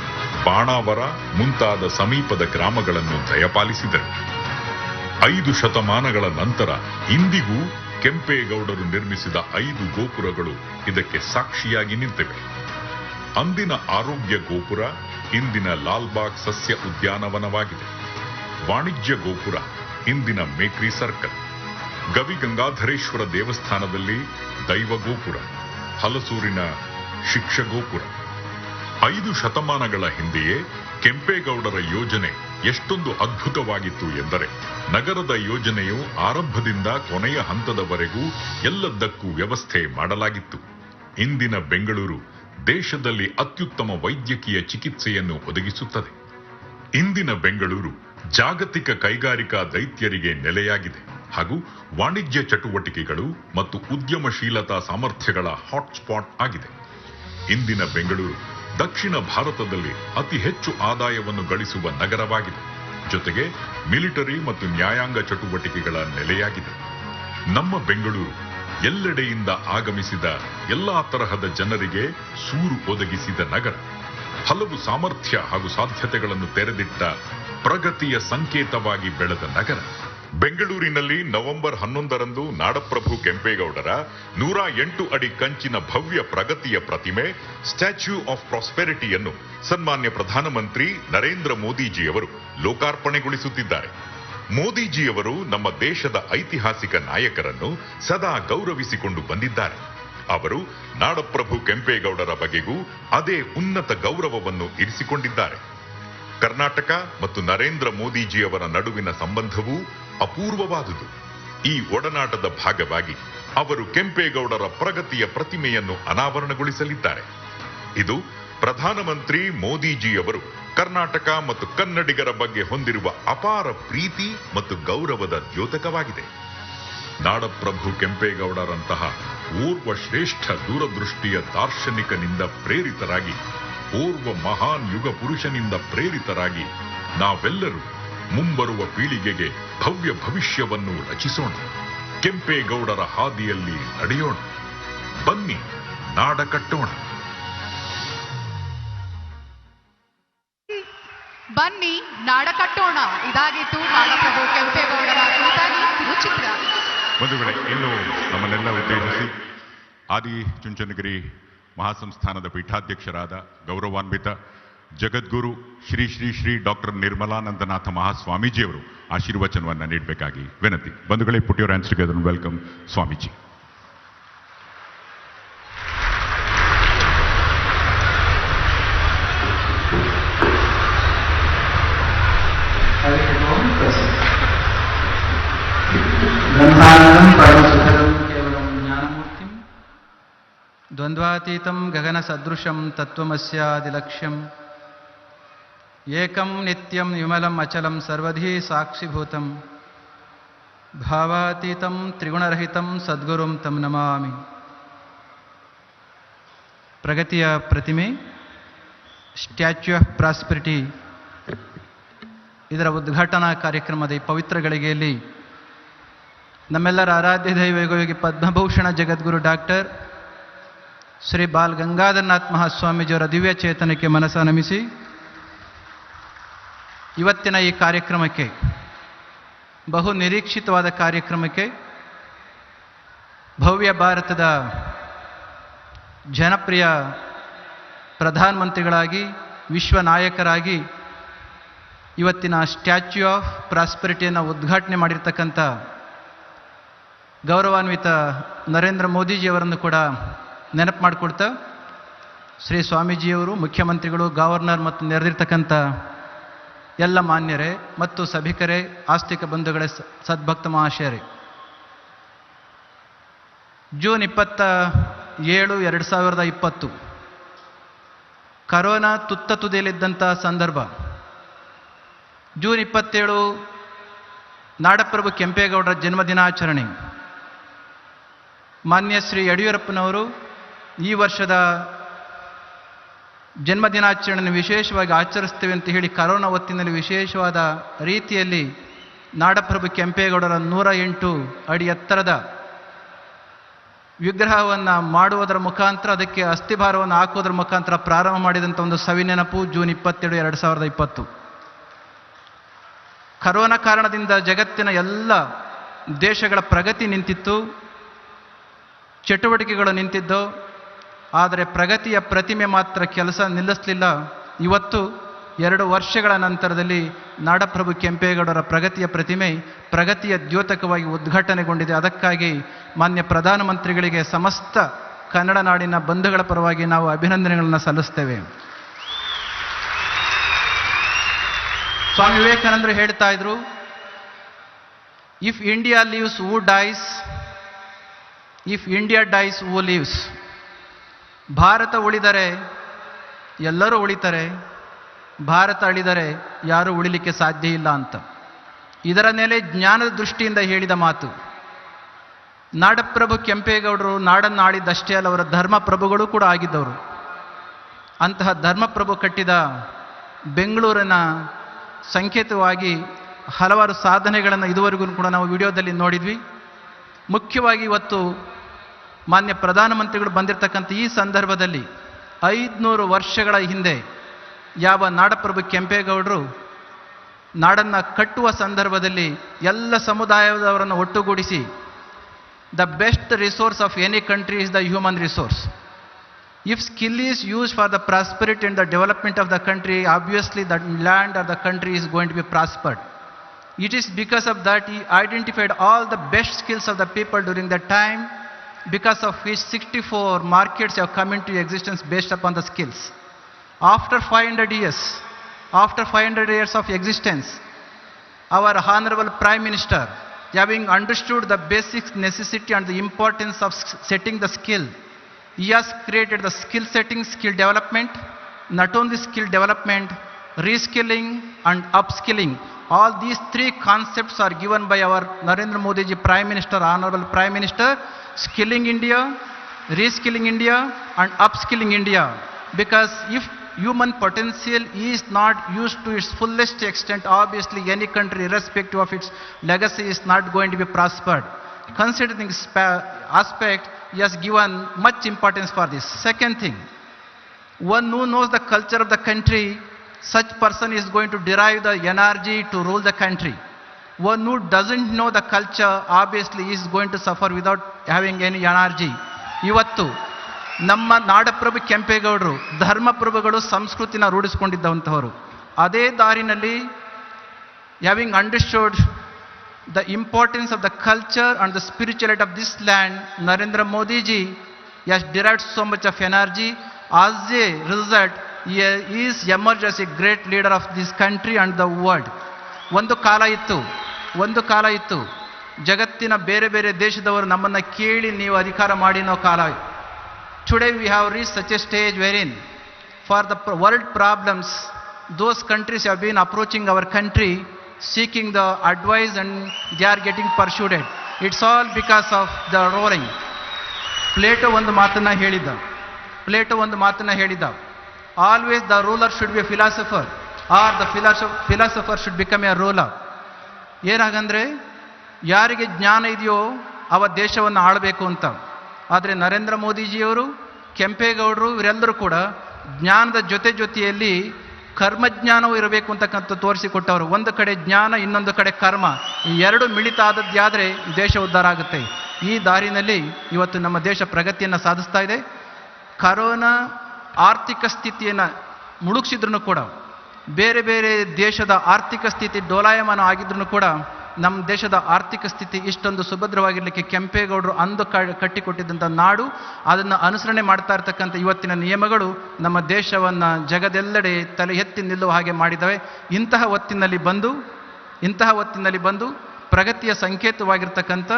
ಬಾಣಾವರ ಮುಂತಾದ ಸಮೀಪದ ಗ್ರಾಮಗಳನ್ನು ದಯಪಾಲಿಸಿದರು. 5 ಶತಮಾನಗಳ ನಂತರ ಇಂದಿಗೂ ಕೆಂಪೇಗೌಡರು ನಿರ್ಮಿಸಿದ 5 ಗೋಪುರಗಳು ಇದಕ್ಕೆ ಸಾಕ್ಷಿಯಾಗಿ ನಿಂತಿವೆ. ಅಂದಿನ ಆರೋಗ್ಯ ಗೋಪುರ ಇಂದಿನ ಲಾಲ್ಬಾಗ್ ಸಸ್ಯ ಉದ್ಯಾನವನವಾಗಿದೆ. ವಾಣಿಜ್ಯ ಗೋಪುರ ಇಂದಿನ ಮೇಕ್ರಿ ಸರ್ಕಲ್. ಗವಿಗಂಗಾಧರೇಶ್ವರ ದೇವಸ್ಥಾನದಲ್ಲಿ ದೈವ ಗೋಪುರ, ಹಲಸೂರಿನ ಶಿಕ್ಷ ಗೋಪುರ. 5 ಶತಮಾನಗಳ ಹಿಂದೆಯೇ ಕೆಂಪೇಗೌಡರ ಯೋಜನೆ ಎಷ್ಟೊಂದು ಅದ್ಭುತವಾಗಿತ್ತು ಎಂದರೆ ನಗರದ ಯೋಜನೆಯು ಆರಂಭದಿಂದ ಕೊನೆಯ ಹಂತದವರೆಗೂ ಎಲ್ಲದಕ್ಕೂ ವ್ಯವಸ್ಥೆ ಮಾಡಲಾಗಿತ್ತು. ಇಂದಿನ ಬೆಂಗಳೂರು ದೇಶದಲ್ಲಿ ಅತ್ಯುತ್ತಮ ವೈದ್ಯಕೀಯ ಚಿಕಿತ್ಸೆಯನ್ನು ಒದಗಿಸುತ್ತದೆ. ಇಂದಿನ ಬೆಂಗಳೂರು ಜಾಗತಿಕ ಕೈಗಾರಿಕಾ ದೈತ್ಯರಿಗೆ ನೆಲೆಯಾಗಿದೆ ಹಾಗೂ ವಾಣಿಜ್ಯ ಚಟುವಟಿಕೆಗಳು ಮತ್ತು ಉದ್ಯಮಶೀಲತಾ ಸಾಮರ್ಥ್ಯಗಳ ಹಾಟ್ಸ್ಪಾಟ್ ಆಗಿದೆ. ಇಂದಿನ ಬೆಂಗಳೂರು ದಕ್ಷಿಣ ಭಾರತದಲ್ಲಿ ಅತಿ ಹೆಚ್ಚು ಆದಾಯವನ್ನು ಗಳಿಸುವ ನಗರವಾಗಿದೆ. ಜೊತೆಗೆ ಮಿಲಿಟರಿ ಮತ್ತು ನ್ಯಾಯಾಂಗ ಚಟುವಟಿಕೆಗಳ ನೆಲೆಯಾಗಿದೆ. ನಮ್ಮ ಬೆಂಗಳೂರು ಎಲ್ಲೆಡೆಯಿಂದ ಆಗಮಿಸಿದ ಎಲ್ಲಾ ತರಹದ ಜನರಿಗೆ ಸೂರು ಒದಗಿಸಿದ ನಗರ. ಹಲವು ಸಾಮರ್ಥ್ಯ ಹಾಗೂ ಸಾಧ್ಯತೆಗಳನ್ನು ತೆರೆದಿಟ್ಟ ಪ್ರಗತಿಯ ಸಂಕೇತವಾಗಿ ಬೆಳೆದ ನಗರ. ಬೆಂಗಳೂರಿನಲ್ಲಿ ನವೆಂಬರ್ 11ರಂದು ನಾಡಪ್ರಭು ಕೆಂಪೇಗೌಡರ 108 ಅಡಿ ಕಂಚಿನ ಭವ್ಯ ಪ್ರಗತಿಯ ಪ್ರತಿಮೆ ಸ್ಟ್ಯಾಚ್ಯೂ ಆಫ್ ಪ್ರಾಸ್ಪೆರಿಟಿಯನ್ನು ಸನ್ಮಾನ್ಯ ಪ್ರಧಾನಮಂತ್ರಿ ನರೇಂದ್ರ ಮೋದಿಜಿಯವರು ಲೋಕಾರ್ಪಣೆಗೊಳಿಸುತ್ತಿದ್ದಾರೆ. ಮೋದಿಜಿಯವರು ನಮ್ಮ ದೇಶದ ಐತಿಹಾಸಿಕ ನಾಯಕರನ್ನು ಸದಾ ಗೌರವಿಸಿಕೊಂಡು ಬಂದಿದ್ದಾರೆ. ಅವರು ನಾಡಪ್ರಭು ಕೆಂಪೇಗೌಡರ ಬಗೆಗೂ ಅದೇ ಉನ್ನತ ಗೌರವವನ್ನು ಇರಿಸಿಕೊಂಡಿದ್ದಾರೆ. ಕರ್ನಾಟಕ ಮತ್ತು ನರೇಂದ್ರ ಮೋದಿಜಿಯವರ ನಡುವಿನ ಸಂಬಂಧವೂ ಅಪೂರ್ವವಾದುದು. ಈ ಒಡನಾಟದ ಭಾಗವಾಗಿ ಅವರು ಕೆಂಪೇಗೌಡರ ಪ್ರಗತಿಯ ಪ್ರತಿಮೆಯನ್ನು ಅನಾವರಣಗೊಳಿಸಲಿದ್ದಾರೆ. ಇದು ಪ್ರಧಾನಮಂತ್ರಿ ಮೋದಿಜಿಯವರು ಕರ್ನಾಟಕ ಮತ್ತು ಕನ್ನಡಿಗರ ಬಗ್ಗೆ ಹೊಂದಿರುವ ಅಪಾರ ಪ್ರೀತಿ ಮತ್ತು ಗೌರವದ ದ್ಯೋತಕವಾಗಿದೆ. ನಾಡಪ್ರಭು ಕೆಂಪೇಗೌಡರಂತಹ ಓರ್ವ ಶ್ರೇಷ್ಠ ದೂರದೃಷ್ಟಿಯ ದಾರ್ಶನಿಕನಿಂದ ಪ್ರೇರಿತರಾಗಿ, ಓರ್ವ ಮಹಾನ್ ಯುಗ ಪುರುಷನಿಂದ ಪ್ರೇರಿತರಾಗಿ ನಾವೆಲ್ಲರೂ ಮುಂಬರುವ ಪೀಳಿಗೆಗೆ ಭವ್ಯ ಭವಿಷ್ಯವನ್ನು ರಚಿಸೋಣ. ಕೆಂಪೇಗೌಡರ ಹಾದಿಯಲ್ಲಿ ನಡೆಯೋಣ. ಬನ್ನಿ, ನಾಡ ಕಟ್ಟೋಣ. ಬನ್ನಿ ನಾಡ ಕಟ್ಟೋಣ. ಇದಾಗಿತ್ತು ನಾಡಪ್ರಭು ಕೆಂಪೇಗೌಡರ ಕುರಿತಾಗಿ ಕಿರುಚಿತ್ರ. ಬಂಧುಗಳೇ, ಇನ್ನು ನಮ್ಮನ್ನೆಲ್ಲ ಉದ್ದೇಶಿಸಿ ಆದಿಚುಂಚನಗಿರಿ ಮಹಾಸಂಸ್ಥಾನದ ಪೀಠಾಧ್ಯಕ್ಷರಾದ ಗೌರವಾನ್ವಿತ ಜಗದ್ಗುರು ಶ್ರೀ ಶ್ರೀ ಶ್ರೀ ಡಾಕ್ಟರ್ ನಿರ್ಮಲಾನಂದನಾಥ ಮಹಾಸ್ವಾಮೀಜಿಯವರು ಆಶೀರ್ವಚನವನ್ನು ನೀಡಬೇಕಾಗಿ ವಿನಂತಿ. ಬಂಧುಗಳೇ, put your hands together and welcome Swamiji. ಬ್ರಹ್ಮಾನಂದಂ ಪರಮಸುಖದಂ ಕೇವಲಂ ಜ್ಞಾನಮೂರ್ತಿಂ ದ್ವಂದ್ವಾತೀತಂ ಗಗನ ಸದೃಶಂ ತತ್ವಮಸ್ಯಾದಿಲಕ್ಷ್ಯಂ ಏಕಂ ನಿತ್ಯಂ ವಿಮಲಂ ಅಚಲಂ ಸರ್ವಧಿ ಸಾಕ್ಷಿಭೂತಂ ಭಾವಾತೀತಂ ತ್ರಿಗುಣರಹಿತಂ ಸದ್ಗುರುಂ ತಂ ನಮಾಮಿ. ಪ್ರಗತಿಯ ಪ್ರತಿಮೆ, ಸ್ಟ್ಯಾಚ್ಯೂ ಆಫ್ ಪ್ರಾಸ್ಪರಿಟಿ, ಇದರ ಉದ್ಘಾಟನಾ ಕಾರ್ಯಕ್ರಮದ ಈ ಪವಿತ್ರ ಗಳಿಗೆಯಲ್ಲಿ ನಮ್ಮೆಲ್ಲರ ಆರಾಧ್ಯ ದೈವಯೋಗಿ ಪದ್ಮಭೂಷಣ ಜಗದ್ಗುರು ಡಾಕ್ಟರ್ ಶ್ರೀ ಬಾಲ್ ಗಂಗಾಧರನಾಥ್ ಮಹಾಸ್ವಾಮೀಜಿಯವರ ದಿವ್ಯ ಚೇತನಕ್ಕೆ ಮನಸ್ಸ ನಮಿಸಿ ಇವತ್ತಿನ ಈ ಕಾರ್ಯಕ್ರಮಕ್ಕೆ, ಬಹು ನಿರೀಕ್ಷಿತವಾದ ಕಾರ್ಯಕ್ರಮಕ್ಕೆ, ಭವ್ಯ ಭಾರತದ ಜನಪ್ರಿಯ ಪ್ರಧಾನಮಂತ್ರಿಗಳಾಗಿ, ವಿಶ್ವ ನಾಯಕರಾಗಿ ಇವತ್ತಿನ ಸ್ಟ್ಯಾಚ್ಯೂ ಆಫ್ ಪ್ರಾಸ್ಪರಿಟಿಯನ್ನು ಉದ್ಘಾಟನೆ ಮಾಡಿರ್ತಕ್ಕಂಥ ಗೌರವಾನ್ವಿತ ನರೇಂದ್ರ ಮೋದಿಜಿಯವರನ್ನು ಕೂಡ ನೆನಪು ಮಾಡಿಕೊಡ್ತಾ, ಶ್ರೀ ಸ್ವಾಮೀಜಿಯವರು, ಮುಖ್ಯಮಂತ್ರಿಗಳು, ಗವರ್ನರ್ ಮತ್ತು ನೆರೆದಿರ್ತಕ್ಕಂಥ ಎಲ್ಲ ಮಾನ್ಯರೇ ಮತ್ತು ಸಭಿಕರೇ, ಆಸ್ತಿಕ ಬಂಧುಗಳೇ, ಸದ್ಭಕ್ತ ಮಹಾಶಯರೇ, ಜೂನ್ 27, 2020 ಕರೋನಾ ತುತ್ತ ತುದಿಯಲ್ಲಿದ್ದಂಥ ಸಂದರ್ಭ. ಜೂನ್ 27 ನಾಡಪ್ರಭು ಕೆಂಪೇಗೌಡರ ಜನ್ಮದಿನಾಚರಣೆ. ಮಾನ್ಯ ಶ್ರೀ ಯಡಿಯೂರಪ್ಪನವರು ಈ ವರ್ಷದ ಜನ್ಮದಿನಾಚರಣೆಯನ್ನು ವಿಶೇಷವಾಗಿ ಆಚರಿಸ್ತೇವೆ ಅಂತ ಹೇಳಿ ಕರೋನಾ ಹೊತ್ತಿನಲ್ಲಿ ವಿಶೇಷವಾದ ರೀತಿಯಲ್ಲಿ ನಾಡಪ್ರಭು ಕೆಂಪೇಗೌಡರ 108 ಅಡಿ ಎತ್ತರದ ವಿಗ್ರಹವನ್ನು ಮಾಡುವುದರ ಮುಖಾಂತರ, ಅದಕ್ಕೆ ಅಸ್ಥಿಭಾರವನ್ನು ಹಾಕುವುದರ ಮುಖಾಂತರ ಪ್ರಾರಂಭ ಮಾಡಿದಂಥ ಒಂದು ಸವಿನೆನಪು ಜೂನ್ 27, 2020. ಕರೋನಾ ಕಾರಣದಿಂದ ಜಗತ್ತಿನ ಎಲ್ಲ ದೇಶಗಳ ಪ್ರಗತಿ ನಿಂತಿತ್ತು, ಚಟುವಟಿಕೆಗಳು ನಿಂತಿದ್ದು, ಆದರೆ ಪ್ರಗತಿಯ ಪ್ರತಿಮೆ ಮಾತ್ರ ಕೆಲಸ ನಿಲ್ಲಿಸಲಿಲ್ಲ. ಇವತ್ತು 2 ವರ್ಷಗಳ ನಂತರದಲ್ಲಿ ನಾಡಪ್ರಭು ಕೆಂಪೇಗೌಡರ ಪ್ರಗತಿಯ ಪ್ರತಿಮೆ ಪ್ರಗತಿಯ ದ್ಯೋತಕವಾಗಿ ಉದ್ಘಾಟನೆಗೊಂಡಿದೆ. ಅದಕ್ಕಾಗಿ ಮಾನ್ಯ ಪ್ರಧಾನಮಂತ್ರಿಗಳಿಗೆ ಸಮಸ್ತ ಕನ್ನಡ ನಾಡಿನ ಬಂಧುಗಳ ಪರವಾಗಿ ನಾವು ಅಭಿನಂದನೆಗಳನ್ನು ಸಲ್ಲಿಸ್ತೇವೆ. ಸ್ವಾಮಿ ವಿವೇಕಾನಂದರು ಹೇಳ್ತಾ ಇದ್ರು, if India lives who dies, if India dies who lives. Bharat ಉಳಿದರೆ ಎಲ್ಲರೂ ಉಳಿತಾರೆ, ಭಾರತ ಅಳಿದರೆ ಯಾರೂ ಉಳಿಲಿಕ್ಕೆ ಸಾಧ್ಯ ಇಲ್ಲ ಅಂತ. ಇದರ ಮೇಲೆ ಜ್ಞಾನದ ದೃಷ್ಟಿಯಿಂದ ಹೇಳಿದ ಮಾತು. ನಾಡಪ್ರಭು ಕೆಂಪೇಗೌಡರು ನಾಡನ್ನು ಆಳಿದ್ದಷ್ಟೇ ಅಲ್ಲ, ಅವರ ಧರ್ಮಪ್ರಭುಗಳು ಕೂಡ ಆಗಿದ್ದವರು. ಅಂತಹ ಧರ್ಮಪ್ರಭು ಕಟ್ಟಿದ ಬೆಂಗಳೂರಿನ ಸಂಕೇತವಾಗಿ ಹಲವಾರು ಸಾಧನೆಗಳನ್ನು ಇದುವರೆಗೂ ಕೂಡ ನಾವು ವಿಡಿಯೋದಲ್ಲಿ ನೋಡಿದ್ವಿ. ಮುಖ್ಯವಾಗಿ ಇವತ್ತು ಮಾನ್ಯ ಪ್ರಧಾನಮಂತ್ರಿಗಳು ಬಂದಿರತಕ್ಕಂಥ ಈ ಸಂದರ್ಭದಲ್ಲಿ 500 ವರ್ಷಗಳ ಹಿಂದೆ ಯಾವ ನಾಡಪ್ರಭು ಕೆಂಪೇಗೌಡರು ನಾಡನ್ನು ಕಟ್ಟುವ ಸಂದರ್ಭದಲ್ಲಿ ಎಲ್ಲ ಸಮುದಾಯದವರನ್ನು ಒಟ್ಟುಗೂಡಿಸಿ, the best resource of any country is the human resource. If skill is used for the prosperity and the development of the country, obviously the land are the country is going to be prospered. It is because of that he identified all the best skills of the people during that time, because of which 64 markets have come into existence based upon the skills. After 500 years of existence, our Honorable Prime Minister, having understood the basic necessity and the importance of setting the skill, He has created the skill setting, skill development, not only skill development, reskilling and upskilling. All these three concepts are given by our Narendra Modi ji, Prime Minister, Honorable Prime Minister, skilling India, reskilling India and upskilling India. Because if human potential is not used to its fullest extent, obviously any country, irrespective of its legacy, is not going to be prospered. Considering this aspect, he has given much importance for this. Second thing, one who knows the culture of the country, such person is going to derive the energy to rule the country. One who doesn't know the culture, obviously is going to suffer without having any energy. ಇವತ್ತು ನಮ್ಮ ನಾಡಪ್ರಭು ಕೆಂಪೇಗೌಡರು ಧರ್ಮಪ್ರಭುಗಳು ಸಂಸ್ಕೃತಿನ ರೂಢಿಸಿಕೊಂಡಿದ್ದಂಥವರು. ಅದೇ ದಾರಿನಲ್ಲಿ having understood the importance of the culture and the spirituality of this land, Narendra Modi ji has derived so much of energy. As a result, he is emerged as a great leader of this country and the world. ಒಂದು ಕಾಲ ಇತ್ತು ಜಗತ್ತಿನ ಬೇರೆ ಬೇರೆ ದೇಶದವರು ನಮ್ಮನ್ನ ಕೇಳಿ ನೀವು ಅಧಿಕಾರ ಮಾಡಿ ಅನ್ನೋ ಕಾಲ. Today we have reached such a stage wherein for the world problems, those countries have been approaching our country seeking the advice and they are getting pursued. It's all because of the rolling. Plato ಒಂದು ಮಾತನ್ನ ಹೇಳಿದ, always the ruler should be a philosopher or the philosopher should become a ruler. ಏನಾಗಂದ್ರೆ ಯಾರಿಗೆ ಜ್ಞಾನ ಇದೆಯೋ ಅವ ದೇಶವನ್ನು ಆಳಬೇಕು ಅಂತ. ಆದರೆ ನರೇಂದ್ರ ಮೋದಿಜಿಯವರು, ಕೆಂಪೇಗೌಡರು ಇವರೆಲ್ಲರೂ ಕೂಡ ಜ್ಞಾನದ ಜೊತೆಯಲ್ಲಿ ಕರ್ಮಜ್ಞಾನವೂ ಇರಬೇಕು ಅಂತಕ್ಕಂಥ ತೋರಿಸಿಕೊಟ್ಟವರು. ಒಂದು ಕಡೆ ಜ್ಞಾನ, ಇನ್ನೊಂದು ಕಡೆ ಕರ್ಮ, ಈ ಎರಡು ಮಿಳಿತ ಆದದ್ದಾದರೆ ದೇಶ ಉದ್ಧಾರ ಆಗುತ್ತೆ. ಈ ದಾರಿನಲ್ಲಿ ಇವತ್ತು ನಮ್ಮ ದೇಶ ಪ್ರಗತಿಯನ್ನು ಸಾಧಿಸ್ತಾ ಇದೆ. ಕರೋನಾ ಆರ್ಥಿಕ ಸ್ಥಿತಿಯನ್ನು ಮುಳುಗಿಸಿದ್ರು ಕೂಡ, ಬೇರೆ ಬೇರೆ ದೇಶದ ಆರ್ಥಿಕ ಸ್ಥಿತಿ ಡೋಲಾಯಮಾನ ಆಗಿದ್ರು ಕೂಡ ನಮ್ಮ ದೇಶದ ಆರ್ಥಿಕ ಸ್ಥಿತಿ ಇಷ್ಟೊಂದು ಸುಭದ್ರವಾಗಿರಲಿಕ್ಕೆ ಕೆಂಪೇಗೌಡರು ಅಂದು ಕಟ್ಟಿಕೊಟ್ಟಿದ್ದಂಥ ನಾಡು, ಅದನ್ನು ಅನುಸರಣೆ ಮಾಡ್ತಾ ಇರ್ತಕ್ಕಂಥ ಇವತ್ತಿನ ನಿಯಮಗಳು ನಮ್ಮ ದೇಶವನ್ನು ಜಗದೆಲ್ಲೆಡೆ ತಲೆ ಎತ್ತಿ ನಿಲ್ಲುವ ಹಾಗೆ ಮಾಡಿದ್ದಾವೆ. ಇಂತಹ ಹೊತ್ತಿನಲ್ಲಿ ಬಂದು ಪ್ರಗತಿಯ ಸಂಕೇತವಾಗಿರ್ತಕ್ಕಂಥ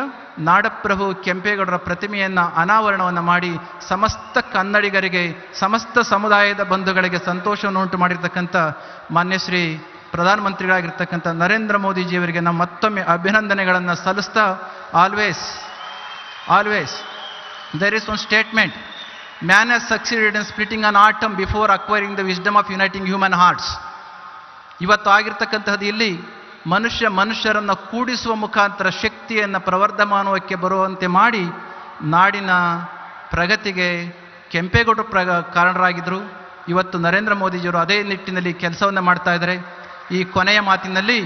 ನಾಡಪ್ರಭು ಕೆಂಪೇಗೌಡರ ಪ್ರತಿಮೆಯನ್ನು ಅನಾವರಣವನ್ನು ಮಾಡಿ ಸಮಸ್ತ ಕನ್ನಡಿಗರಿಗೆ, ಸಮಸ್ತ ಸಮುದಾಯದ ಬಂಧುಗಳಿಗೆ ಸಂತೋಷವನ್ನು ಉಂಟು ಮಾಡಿರ್ತಕ್ಕಂಥ ಮಾನ್ಯ ಶ್ರೀ ಪ್ರಧಾನಮಂತ್ರಿಗಳಾಗಿರ್ತಕ್ಕಂಥ ನರೇಂದ್ರ ಮೋದಿಜಿಯವರಿಗೆ ನಾವು ಮತ್ತೊಮ್ಮೆ ಅಭಿನಂದನೆಗಳನ್ನು ಸಲ್ಲಿಸ್ತಾ, always there is one statement, man has succeeded in splitting an atom before acquiring the wisdom of uniting human hearts. ಇವತ್ತು ಆಗಿರ್ತಕ್ಕಂಥದ್ದು ಇಲ್ಲಿ ಮನುಷ್ಯರನ್ನು ಕೂಡಿಸುವ ಮುಖಾಂತರ ಶಕ್ತಿಯನ್ನು ಪ್ರವರ್ಧಮಾನಕ್ಕೆ ಬರುವಂತೆ ಮಾಡಿ ನಾಡಿನ ಪ್ರಗತಿಗೆ ಕೆಂಪೇಗೌಡರು ಕಾರಣರಾಗಿದ್ದರು. ಇವತ್ತು ನರೇಂದ್ರ ಮೋದಿಜಿಯವರು ಅದೇ ನಿಟ್ಟಿನಲ್ಲಿ ಕೆಲಸವನ್ನು ಮಾಡ್ತಾ ಇದ್ದಾರೆ. ಈ ಕೊನೆಯ ಮಾತಿನಲ್ಲಿ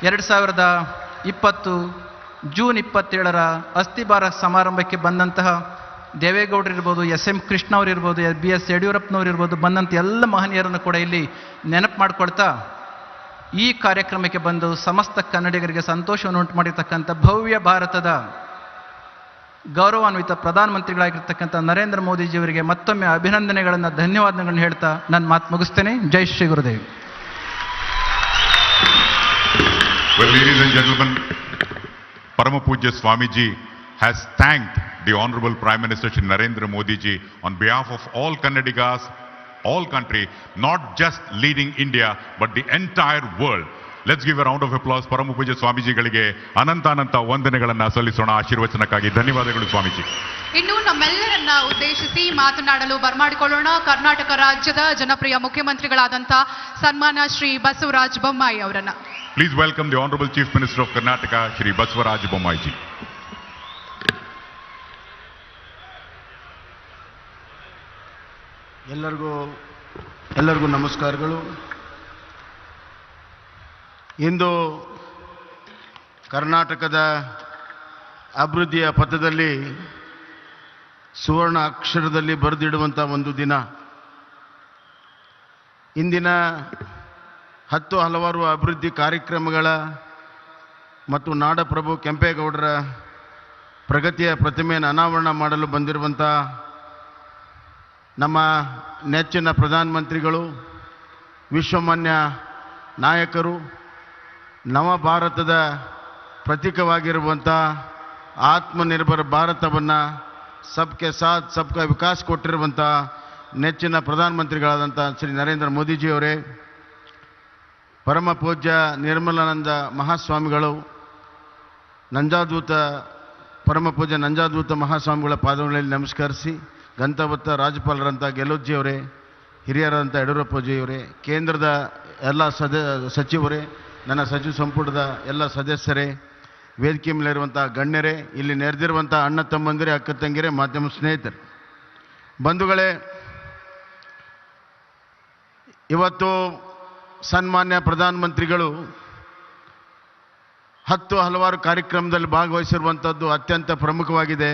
2020 ಜೂನ್ 27 ಅಸ್ಥಿಭಾರ ಸಮಾರಂಭಕ್ಕೆ ಬಂದಂತಹ ದೇವೇಗೌಡರು ಇರ್ಬೋದು, SM ಕೃಷ್ಣ ಅವರು ಇರ್ಬೋದು, BS ಯಡಿಯೂರಪ್ಪನವರು ಇರ್ಬೋದು, ಬಂದಂಥ ಎಲ್ಲ ಮಹನೀಯರನ್ನು ಕೂಡ ಇಲ್ಲಿ ನೆನಪು ಮಾಡ್ಕೊಳ್ತಾ ಈ ಕಾರ್ಯಕ್ರಮಕ್ಕೆ ಬಂದು ಸಮಸ್ತ ಕನ್ನಡಿಗರಿಗೆ ಸಂತೋಷವನ್ನು ಉಂಟು ಮಾಡಿರ್ತಕ್ಕಂಥ ಭವ್ಯ ಭಾರತದ ಗೌರವಾನ್ವಿತ ಪ್ರಧಾನಮಂತ್ರಿಗಳಾಗಿರ್ತಕ್ಕಂಥ ನರೇಂದ್ರ ಮೋದಿಜಿಯವರಿಗೆ ಮತ್ತೊಮ್ಮೆ ಅಭಿನಂದನೆಗಳನ್ನು, ಧನ್ಯವಾದಗಳನ್ನು ಹೇಳ್ತಾ ನನ್ನ ಮಾತು ಮುಗಿಸ್ತೇನೆ. ಜೈ Shri Gurudev. Well, ladies and gentlemen, Parama Pujya Swamiji has thanked the Honorable Prime Minister Shri Narendra Modi ji on behalf of all Kannadigas, all country, not just leading India, but the entire world. Let's give a round of applause Parama Pujya Swamiji ಗಳಿಗೆ ಅನಂತ ವಂದನೆಗಳನ್ನು ಸಲ್ಲಿಸೋಣ ಆಶೀರ್ವಚನಕ್ಕಾಗಿ. ಧನ್ಯವಾದಗಳು ಸ್ವಾಮೀಜಿ. ಇನ್ನು ನಮ್ಮೆಲ್ಲರನ್ನ ಉದ್ದೇಶಿಸಿ ಮಾತನಾಡಲು ಬರಮಾಡಿಕೊಳ್ಳೋಣ ಕರ್ನಾಟಕ ರಾಜ್ಯದ ಜನಪ್ರಿಯ ಮುಖ್ಯಮಂತ್ರಿಗಳಾದಂಥ ಸನ್ಮಾನ್ಯ ಶ್ರೀ ಬಸವರಾಜ ಬೊಮ್ಮಾಯಿ ಅವರನ್ನ. Please welcome the Honorable Chief Minister of Karnataka, Shri Basavaraj Bommai ji. ಎಲ್ಲರಿಗೂ ನಮಸ್ಕಾರಗಳು. ಇಂದು ಕರ್ನಾಟಕದ ಅಭಿವೃದ್ಧಿಯ ಪಥದಲ್ಲಿ ಸುವರ್ಣ ಅಕ್ಷರದಲ್ಲಿ ಬರೆದಿಡುವಂಥ ಒಂದು ದಿನ. ಇಂದಿನ ಹಲವಾರು ಅಭಿವೃದ್ಧಿ ಕಾರ್ಯಕ್ರಮಗಳ ಮತ್ತು ನಾಡಪ್ರಭು ಕೆಂಪೇಗೌಡರ ಪ್ರಗತಿಯ ಪ್ರತಿಮೆಯನ್ನು ಅನಾವರಣ ಮಾಡಲು ಬಂದಿರುವಂಥ ನಮ್ಮ ನೆಚ್ಚಿನ ಪ್ರಧಾನಮಂತ್ರಿಗಳು, ವಿಶ್ವಮಾನ್ಯ ನಾಯಕರು, ನವ ಭಾರತದ ಪ್ರತೀಕವಾಗಿರುವಂಥ ಆತ್ಮನಿರ್ಭರ ಭಾರತವನ್ನು ಸಬ್ಕೆ ಸಾಥ್ ಸಬ್ಕಾ ವಿಕಾಸ್ ಕೊಟ್ಟಿರುವಂಥ ನೆಚ್ಚಿನ ಪ್ರಧಾನಮಂತ್ರಿಗಳಾದಂಥ ಶ್ರೀ ನರೇಂದ್ರ ಮೋದಿಜಿಯವರೇ, ಪರಮ ಪೂಜ್ಯ ನಿರ್ಮಲಾನಂದ ಮಹಾಸ್ವಾಮಿಗಳು, ಪರಮ ಪೂಜ್ಯ ನಂಜಾದೂತ ಮಹಾಸ್ವಾಮಿಗಳ ಪಾದಗಳಲ್ಲಿ ನಮಸ್ಕರಿಸಿ, ಗಂತವತ್ತ ರಾಜ್ಯಪಾಲರಂಥ ಗೆಲೋಜಿಯವರೇ, ಹಿರಿಯರಾದಂಥ ಯಡಿಯೂರಪ್ಪಜಿಯವರೇ, ಕೇಂದ್ರದ ಎಲ್ಲ ಸಚಿವರೇ, ನನ್ನ ಸಚಿವ ಸಂಪುಟದ ಎಲ್ಲ ಸದಸ್ಯರೇ, ವೇದಿಕೆ ಮೇಲಿರುವಂಥ ಗಣ್ಯರೇ, ಇಲ್ಲಿ ನೆರೆದಿರುವಂಥ ಅಣ್ಣ ತಮ್ಮಂದಿರೇ, ಅಕ್ಕ ತಂಗಿರೇ, ಮಾಧ್ಯಮ ಸ್ನೇಹಿತರೆ, ಬಂಧುಗಳೇ, ಇವತ್ತು ಸನ್ಮಾನ್ಯ ಪ್ರಧಾನಮಂತ್ರಿಗಳು ಹಲವಾರು ಕಾರ್ಯಕ್ರಮದಲ್ಲಿ ಭಾಗವಹಿಸಿರುವಂಥದ್ದು ಅತ್ಯಂತ ಪ್ರಮುಖವಾಗಿದೆ.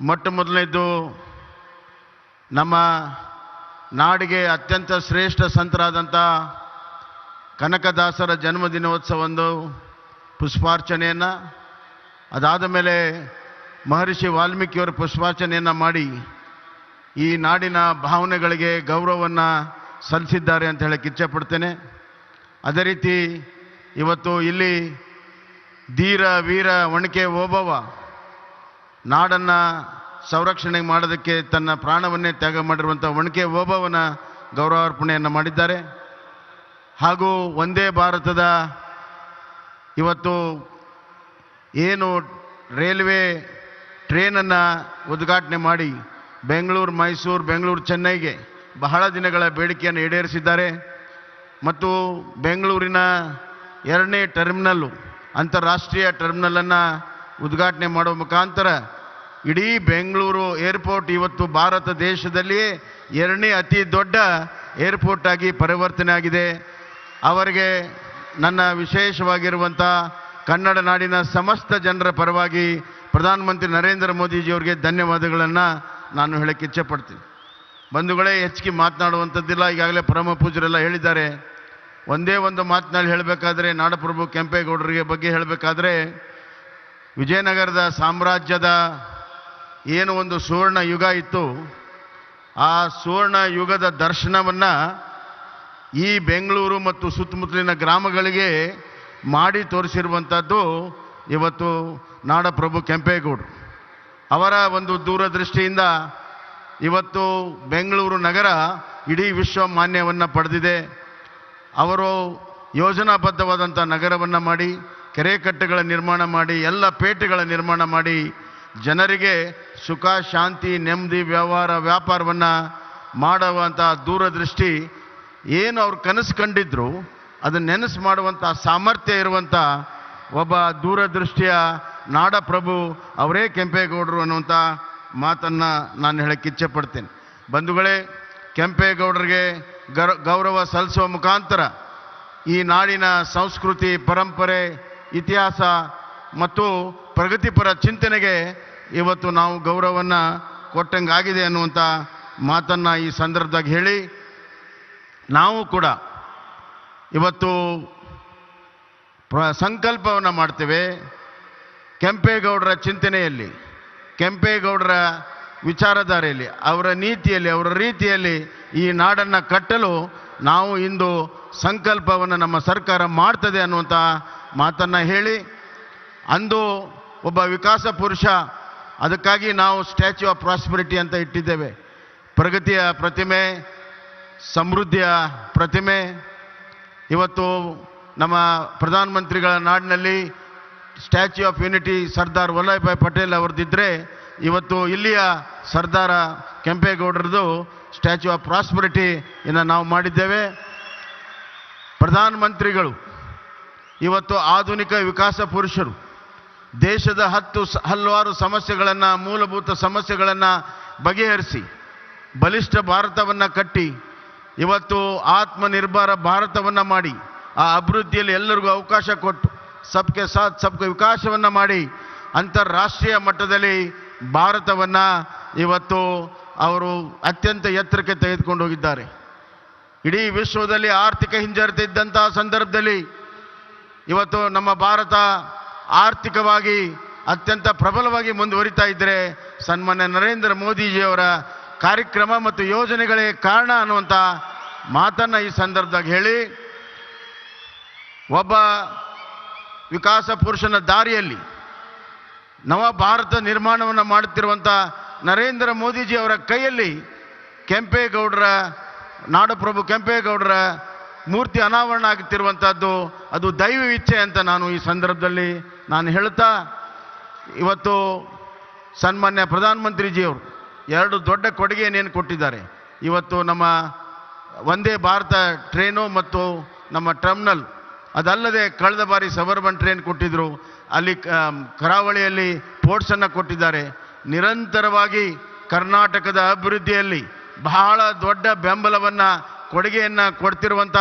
ಮೊಟ್ಟ ಮೊದಲನೇದು, ನಮ್ಮ ನಾಡಿಗೆ ಅತ್ಯಂತ ಶ್ರೇಷ್ಠ ಸಂತರಾದಂಥ ಕನಕದಾಸರ ಜನ್ಮದಿನೋತ್ಸವವನ್ನು ಪುಷ್ಪಾರ್ಚನೆಯನ್ನು, ಅದಾದ ಮೇಲೆ ಮಹರ್ಷಿ ವಾಲ್ಮೀಕಿಯವರ ಪುಷ್ಪಾರ್ಚನೆಯನ್ನು ಮಾಡಿ ಈ ನಾಡಿನ ಭಾವನೆಗಳಿಗೆ ಗೌರವವನ್ನು ಸಲ್ಲಿಸಿದ್ದಾರೆ ಅಂತ ಹೇಳಕ್ಕೆ ಇಚ್ಛೆಪಡ್ತೇನೆ. ಅದೇ ರೀತಿ ಇವತ್ತು ಇಲ್ಲಿ ಧೀರ ವೀರ ಒಣಕೆ ಓಬವ್ವ ನಾಡನ್ನು ಸಂರಕ್ಷಣೆ ಮಾಡೋದಕ್ಕೆ ತನ್ನ ಪ್ರಾಣವನ್ನೇ ತ್ಯಾಗ ಮಾಡಿರುವಂಥ ಒಣಕೆ ಓಬವ್ವನ ಗೌರವಾರ್ಪಣೆಯನ್ನು ಮಾಡಿದ್ದಾರೆ. ಹಾಗೂ ಒಂದೇ ಭಾರತದ ಇವತ್ತು ಏನು ರೈಲ್ವೆ ಟ್ರೇನನ್ನು ಉದ್ಘಾಟನೆ ಮಾಡಿ ಬೆಂಗಳೂರು ಮೈಸೂರು, ಬೆಂಗಳೂರು ಚೆನ್ನೈಗೆ ಬಹಳ ದಿನಗಳ ಬೇಡಿಕೆಯನ್ನು ಈಡೇರಿಸಿದ್ದಾರೆ. ಮತ್ತು ಬೆಂಗಳೂರಿನ 2ನೇ ಟರ್ಮಿನಲ್ಲು, ಅಂತಾರಾಷ್ಟ್ರೀಯ ಟರ್ಮಿನಲನ್ನು ಉದ್ಘಾಟನೆ ಮಾಡುವ ಮುಖಾಂತರ ಇಡೀ ಬೆಂಗಳೂರು ಏರ್ಪೋರ್ಟ್ ಇವತ್ತು ಭಾರತ ದೇಶದಲ್ಲಿಯೇ 2ನೇ ಅತಿ ದೊಡ್ಡ ಏರ್ಪೋರ್ಟ್ ಆಗಿ ಪರಿವರ್ತನೆ ಆಗಿದೆ. ಅವರಿಗೆ ನನ್ನ ವಿಶೇಷವಾಗಿರುವಂಥ ಕನ್ನಡ ನಾಡಿನ ಸಮಸ್ತ ಜನರ ಪರವಾಗಿ ಪ್ರಧಾನಮಂತ್ರಿ ನರೇಂದ್ರ ಮೋದಿಜಿಯವರಿಗೆ ಧನ್ಯವಾದಗಳನ್ನು ನಾನು ಹೇಳಕ್ಕೆ ಇಚ್ಛೆಪಡ್ತೀನಿ. ಬಂಧುಗಳೇ, ಹೆಚ್ಚಿಗೆ ಮಾತನಾಡುವಂಥದ್ದಿಲ್ಲ, ಈಗಾಗಲೇ ಪರಮ ಪೂಜ್ಯರೆಲ್ಲ ಹೇಳಿದ್ದಾರೆ. ಒಂದೇ ಒಂದು ಮಾತಿನಲ್ಲಿ ಹೇಳಬೇಕಾದ್ರೆ, ನಾಡಪ್ರಭು ಕೆಂಪೇಗೌಡರಿಗೆ ಬಗ್ಗೆ ಹೇಳಬೇಕಾದ್ರೆ, ವಿಜಯನಗರದ ಸಾಮ್ರಾಜ್ಯದ ಏನು ಒಂದು ಸುವರ್ಣ ಯುಗ ಇತ್ತು, ಆ ಸುವರ್ಣ ಯುಗದ ದರ್ಶನವನ್ನು ಈ ಬೆಂಗಳೂರು ಮತ್ತು ಸುತ್ತಮುತ್ತಲಿನ ಗ್ರಾಮಗಳಿಗೆ ಮಾಡಿ ತೋರಿಸಿರುವಂಥದ್ದು ಇವತ್ತು ನಾಡಪ್ರಭು ಕೆಂಪೇಗೌಡರು. ಅವರ ಒಂದು ದೂರದೃಷ್ಟಿಯಿಂದ ಇವತ್ತು ಬೆಂಗಳೂರು ನಗರ ಇಡೀ ವಿಶ್ವ ಮಾನ್ಯವನ್ನು ಪಡೆದಿದೆ. ಅವರು ಯೋಜನಾಬದ್ಧವಾದಂಥ ನಗರವನ್ನು ಮಾಡಿ, ಕೆರೆಕಟ್ಟೆಗಳ ನಿರ್ಮಾಣ ಮಾಡಿ, ಎಲ್ಲ ಪೇಟೆಗಳ ನಿರ್ಮಾಣ ಮಾಡಿ, ಜನರಿಗೆ ಸುಖ ಶಾಂತಿ ನೆಮ್ಮದಿ ವ್ಯಾಪಾರವನ್ನು ಮಾಡುವಂಥ ದೂರದೃಷ್ಟಿ ಏನು ಅವ್ರು ಕನಸು ಕಂಡಿದ್ರು ಅದನ್ನು ನೆನಸು ಮಾಡುವಂಥ ಸಾಮರ್ಥ್ಯ ಇರುವಂಥ ಒಬ್ಬ ದೂರದೃಷ್ಟಿಯ ನಾಡಪ್ರಭು ಅವರೇ ಕೆಂಪೇಗೌಡರು ಅನ್ನುವಂಥ ಮಾತನ್ನು ನಾನು ಹೇಳಕ್ಕೆ ಇಚ್ಛೆಪಡ್ತೇನೆ. ಬಂಧುಗಳೇ, ಕೆಂಪೇಗೌಡರಿಗೆ ಗೌರವ ಸಲ್ಲಿಸುವ ಮುಖಾಂತರ ಈ ನಾಡಿನ ಸಂಸ್ಕೃತಿ, ಪರಂಪರೆ, ಇತಿಹಾಸ ಮತ್ತು ಪ್ರಗತಿಪರ ಚಿಂತನೆಗೆ ಇವತ್ತು ನಾವು ಗೌರವವನ್ನು ಕೊಟ್ಟಂಗಾಗಿದೆ ಅನ್ನುವಂಥ ಮಾತನ್ನು ಈ ಸಂದರ್ಭದಾಗ ಹೇಳಿ, ನಾವು ಕೂಡ ಇವತ್ತು ಸಂಕಲ್ಪವನ್ನು ಮಾಡ್ತೇವೆ. ಕೆಂಪೇಗೌಡರ ಚಿಂತನೆಯಲ್ಲಿ, ಕೆಂಪೇಗೌಡರ ವಿಚಾರಧಾರೆಯಲ್ಲಿ, ಅವರ ನೀತಿಯಲ್ಲಿ, ಅವರ ರೀತಿಯಲ್ಲಿ ಈ ನಾಡನ್ನು ಕಟ್ಟಲು ನಾವು ಇಂದು ಸಂಕಲ್ಪವನ್ನು ನಮ್ಮ ಸರ್ಕಾರ ಮಾಡ್ತದೆ ಅನ್ನುವಂಥ ಮಾತನ್ನು ಹೇಳಿ, ಅಂದು ಒಬ್ಬ ವಿಕಾಸ ಪುರುಷ, ಅದಕ್ಕಾಗಿ ನಾವು ಸ್ಟ್ಯಾಚ್ಯೂ ಆಫ್ ಪ್ರಾಸ್ಪರಿಟಿ ಅಂತ ಇಟ್ಟಿದ್ದೇವೆ. ಪ್ರಗತಿಯ ಪ್ರತಿಮೆ, ಸಮೃದ್ಧಿಯ ಪ್ರತಿಮೆ. ಇವತ್ತು ನಮ್ಮ ಪ್ರಧಾನಮಂತ್ರಿಗಳ ನಾಡಿನಲ್ಲಿ statue of unity Sardar Vallabhbhai Patel ಅವ್ರದ್ದಿದ್ದರೆ, ಇವತ್ತು ಇಲ್ಲಿಯ ಸರ್ದಾರ ಕೆಂಪೇಗೌಡರದು ಸ್ಟ್ಯಾಚ್ಯೂ ಆಫ್ ಪ್ರಾಸ್ಪರಿಟಿಯನ್ನು ನಾವು ಮಾಡಿದ್ದೇವೆ. ಪ್ರಧಾನಮಂತ್ರಿಗಳು ಇವತ್ತು ಆಧುನಿಕ ವಿಕಾಸ ಪುರುಷರು. ದೇಶದ ಹಲವಾರು ಸಮಸ್ಯೆಗಳನ್ನು, ಮೂಲಭೂತ ಸಮಸ್ಯೆಗಳನ್ನು ಬಗೆಹರಿಸಿ ಬಲಿಷ್ಠ ಭಾರತವನ್ನು ಕಟ್ಟಿ ಇವತ್ತು ಆತ್ಮನಿರ್ಭರ ಭಾರತವನ್ನು ಮಾಡಿ, ಆ ಅಭಿವೃದ್ಧಿಯಲ್ಲಿ ಎಲ್ಲರಿಗೂ ಅವಕಾಶ ಕೊಟ್ಟು ಸಬ್ಕೆ ಸಾಥ್ ಸಬ್ಕೆ ವಿಕಾಸವನ್ನು ಮಾಡಿ ಅಂತಾರಾಷ್ಟ್ರೀಯ ಮಟ್ಟದಲ್ಲಿ ಭಾರತವನ್ನು ಇವತ್ತು ಅವರು ಅತ್ಯಂತ ಎತ್ತರಕ್ಕೆ ತೆಗೆದುಕೊಂಡು ಹೋಗಿದ್ದಾರೆ. ಇಡೀ ವಿಶ್ವದಲ್ಲಿ ಆರ್ಥಿಕ ಹಿಂಜರಿತ ಇದ್ದಂತಹ ಸಂದರ್ಭದಲ್ಲಿ ಇವತ್ತು ನಮ್ಮ ಭಾರತ ಆರ್ಥಿಕವಾಗಿ ಅತ್ಯಂತ ಪ್ರಬಲವಾಗಿ ಮುಂದುವರಿತಾ ಇದ್ದರೆ ಸನ್ಮಾನ್ಯ ನರೇಂದ್ರ ಮೋದಿಜಿಯವರ ಕಾರ್ಯಕ್ರಮ ಮತ್ತು ಯೋಜನೆಗಳೇ ಕಾರಣ ಅನ್ನುವಂಥ ಮಾತನ್ನು ಈ ಸಂದರ್ಭದಾಗ ಹೇಳಿ, ಒಬ್ಬ ವಿಕಾಸ ಪುರುಷನ ದಾರಿಯಲ್ಲಿ ನವ ಭಾರತ ನಿರ್ಮಾಣವನ್ನು ಮಾಡುತ್ತಿರುವಂಥ ನರೇಂದ್ರ ಮೋದಿಜಿ ಅವರ ಕೈಯಲ್ಲಿ ಕೆಂಪೇಗೌಡರ ನಾಡಪ್ರಭು ಕೆಂಪೇಗೌಡರ ಮೂರ್ತಿ ಅನಾವರಣ ಆಗುತ್ತಿರುವಂಥದ್ದು ಅದು ದೈವ ಇಚ್ಛೆ ಅಂತ ನಾನು ಈ ಸಂದರ್ಭದಲ್ಲಿ ನಾನು ಹೇಳ್ತಾ, ಇವತ್ತು ಸನ್ಮಾನ್ಯ ಪ್ರಧಾನಮಂತ್ರಿಜಿಯವರು ಎರಡು ದೊಡ್ಡ ಕೊಡುಗೆಯನ್ನೇನು ಕೊಟ್ಟಿದ್ದಾರೆ. ಇವತ್ತು ನಮ್ಮ ವಂದೇ ಭಾರತ ಟ್ರೈನು ಮತ್ತು ನಮ್ಮ ಟರ್ಮಿನಲ್, ಅದಲ್ಲದೆ ಕಳೆದ ಬಾರಿ ಸಬರ್ಬನ್ ಟ್ರೈನ್ ಕೊಟ್ಟಿದ್ದರು, ಅಲ್ಲಿ ಕರಾವಳಿಯಲ್ಲಿ ಪೋರ್ಟ್ಸನ್ನು ಕೊಟ್ಟಿದ್ದಾರೆ. ನಿರಂತರವಾಗಿ ಕರ್ನಾಟಕದ ಅಭಿವೃದ್ಧಿಯಲ್ಲಿ ಬಹಳ ದೊಡ್ಡ ಬೆಂಬಲವನ್ನು ಕೊಡುಗೆಯನ್ನು ಕೊಡ್ತಿರುವಂಥ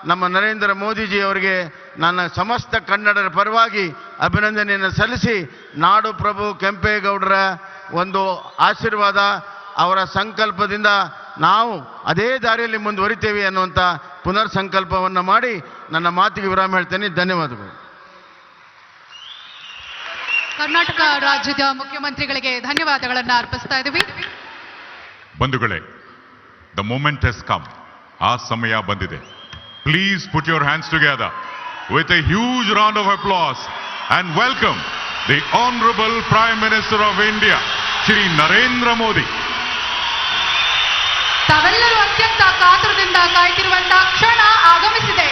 ನಮ್ಮ ನರೇಂದ್ರ ಮೋದಿಜಿ ಅವರಿಗೆ ನನ್ನ ಸಮಸ್ತ ಕನ್ನಡರ ಪರವಾಗಿ ಅಭಿನಂದನೆಯನ್ನು ಸಲ್ಲಿಸಿ, ನಾಡು ಪ್ರಭು ಕೆಂಪೇಗೌಡರ ಒಂದು ಆಶೀರ್ವಾದ, ಅವರ ಸಂಕಲ್ಪದಿಂದ ನಾವು ಅದೇ ದಾರಿಯಲ್ಲಿ ಮುಂದುವರಿತೇವೆ ಅನ್ನುವಂಥ ಪುನರ್ ಸಂಕಲ್ಪವನ್ನು ಮಾಡಿ ನನ್ನ ಮಾತಿಗೆ ವಿರಾಮ ಹೇಳ್ತೇನೆ. ಧನ್ಯವಾದಗಳು. ಕರ್ನಾಟಕ ರಾಜ್ಯದ ಮುಖ್ಯಮಂತ್ರಿಗಳಿಗೆ ಧನ್ಯವಾದಗಳನ್ನು ಅರ್ಪಿಸ್ತಾ ಇದ್ದೀವಿ. ಬಂಧುಗಳೇ, ದ ಮೂಮೆಂಟ್ ಹ್ಯಾಸ್ ಕಮ್. ಆ ಸಮಯ ಬಂದಿದೆ. Please put your hands together with A huge round of applause and welcome the honourable prime minister of India Shri Narendra Modi. ತಾವೆಲ್ಲರೂ ಅತ್ಯಂತ ಕಾತುರದಿಂದ ಕಾಯ್ತಿರುವಂತಹ ಕ್ಷಣ ಆಗಮಿಸಿದೆ.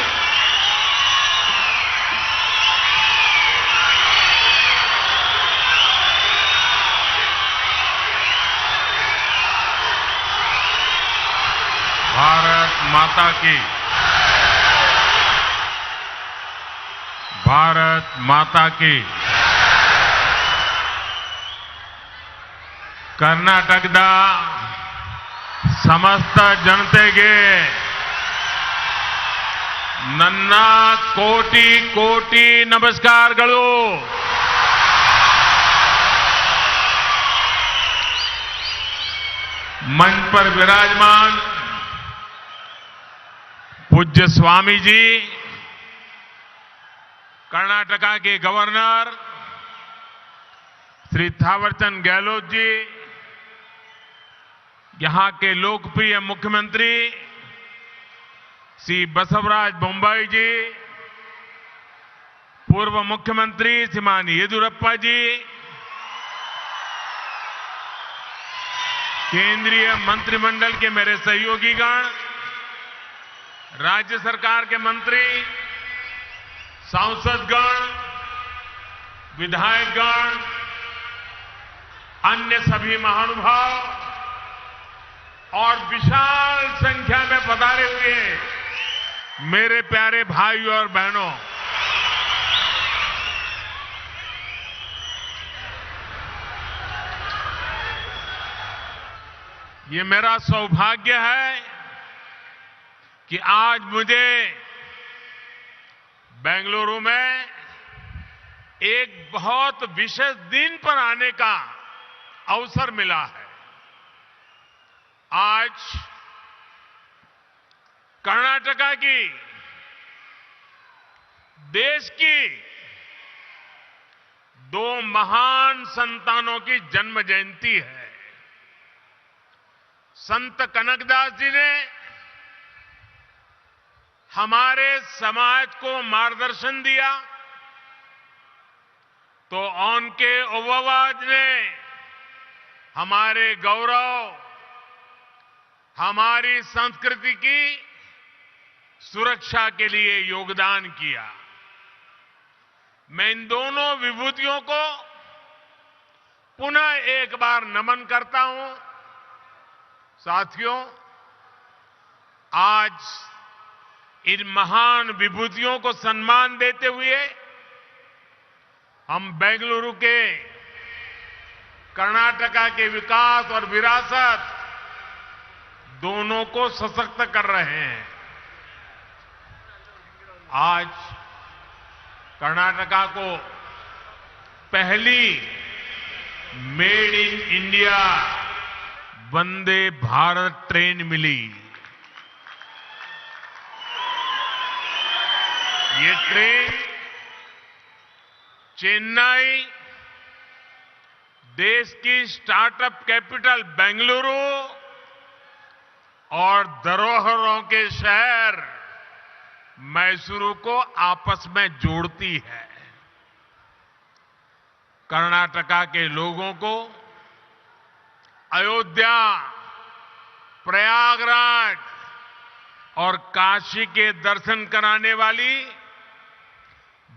भारत माता की, भारत माता की. ಕರ್ನಾಟಕದ ಸಮಸ್ತ ಜನತೆಗೆ ನನ್ನ ಕೋಟಿ ಕೋಟಿ ನಮಸ್ಕಾರಗಳು. मंच पर विराजमान पूज्य स्वामी जी, कर्नाटका के गवर्नर श्री थावरचंद गहलोत जी, यहां के लोकप्रिय मुख्यमंत्री श्री बसवराज बोम्मई जी, पूर्व मुख्यमंत्री श्रीमान येदियुरप्पा जी, केंद्रीय मंत्रिमंडल के मेरे सहयोगीगण, राज्य सरकार के मंत्री, सांसदगण, विधायकगण, अन्य सभी महानुभाव और विशाल संख्या में पधारे हुए मेरे प्यारे भाइयों और बहनों, ये मेरा सौभाग्य है कि आज मुझे बेंगलुरु में एक बहुत विशेष दिन पर आने का अवसर मिला है. आज कर्नाटका की, देश की दो महान संतानों की जन्म जयंती है. संत कनकदास जी ने हमारे समाज को मार्गदर्शन दिया, तो उनके ओवावाज ने हमारे गौरव, हमारी संस्कृति की सुरक्षा के लिए योगदान किया. मैं इन दोनों विभूतियों को पुनः एक बार नमन करता हूं. साथियों, आज इन महान विभूतियों को सम्मान देते हुए हम बेंगलुरु के कर्नाटका के विकास और विरासत दोनों को सशक्त कर रहे हैं. आज कर्नाटका को पहली made in India Vande Bharat train मिली. ये ट्रेन चेन्नई, देश की स्टार्टअप कैपिटल बेंगलुरु और धरोहरों के शहर मैसूरू को आपस में जोड़ती है. कर्नाटका के लोगों को अयोध्या, प्रयागराज और काशी के दर्शन कराने वाली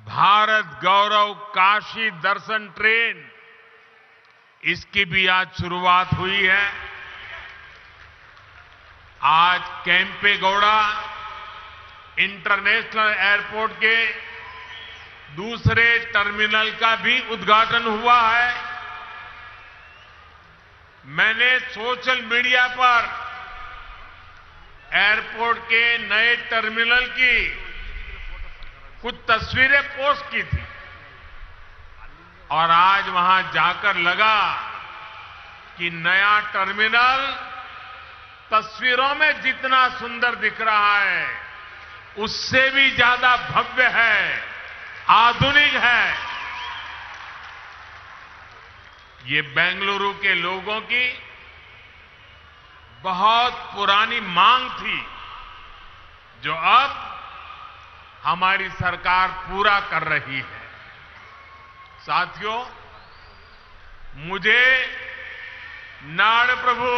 भारत गौरव काशी दर्शन ट्रेन, इसकी भी आज शुरुआत हुई है। आज केम्पेगौड़ा इंटरनेशनल एयरपोर्ट के दूसरे टर्मिनल का भी उद्घाटन हुआ है। मैंने सोशल मीडिया पर एयरपोर्ट के नए टर्मिनल की कुछ तस्वीरें पोस्ट की थी और आज वहां जाकर लगा कि नया टर्मिनल तस्वीरों में जितना सुंदर दिख रहा है उससे भी ज्यादा भव्य है, आधुनिक है। ये बेंगलुरु के लोगों की बहुत पुरानी मांग थी जो अब हमारी सरकार पूरा कर रही है। साथियों, मुझे नाड़ प्रभु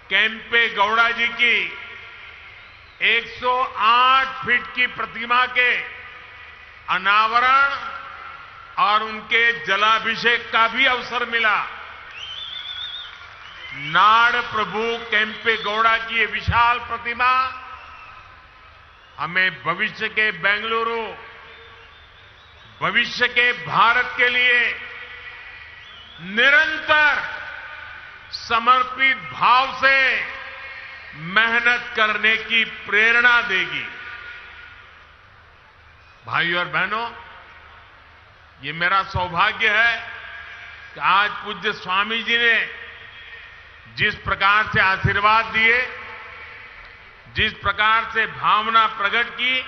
केम्पेगौड़ा जी की 108 फीट की प्रतिमा के अनावरण और उनके जलाभिषेक का भी अवसर मिला। नाड़ प्रभु केम्पेगौड़ा की ये विशाल प्रतिमा हमें भविष्य के बेंगलुरु, भविष्य के भारत के लिए निरंतर समर्पित भाव से मेहनत करने की प्रेरणा देगी। भाइयों और बहनों, ये मेरा सौभाग्य है कि आज पूज्य स्वामी जी ने जिस प्रकार से आशीर्वाद दिए, जिस प्रकार से भावना प्रकट की,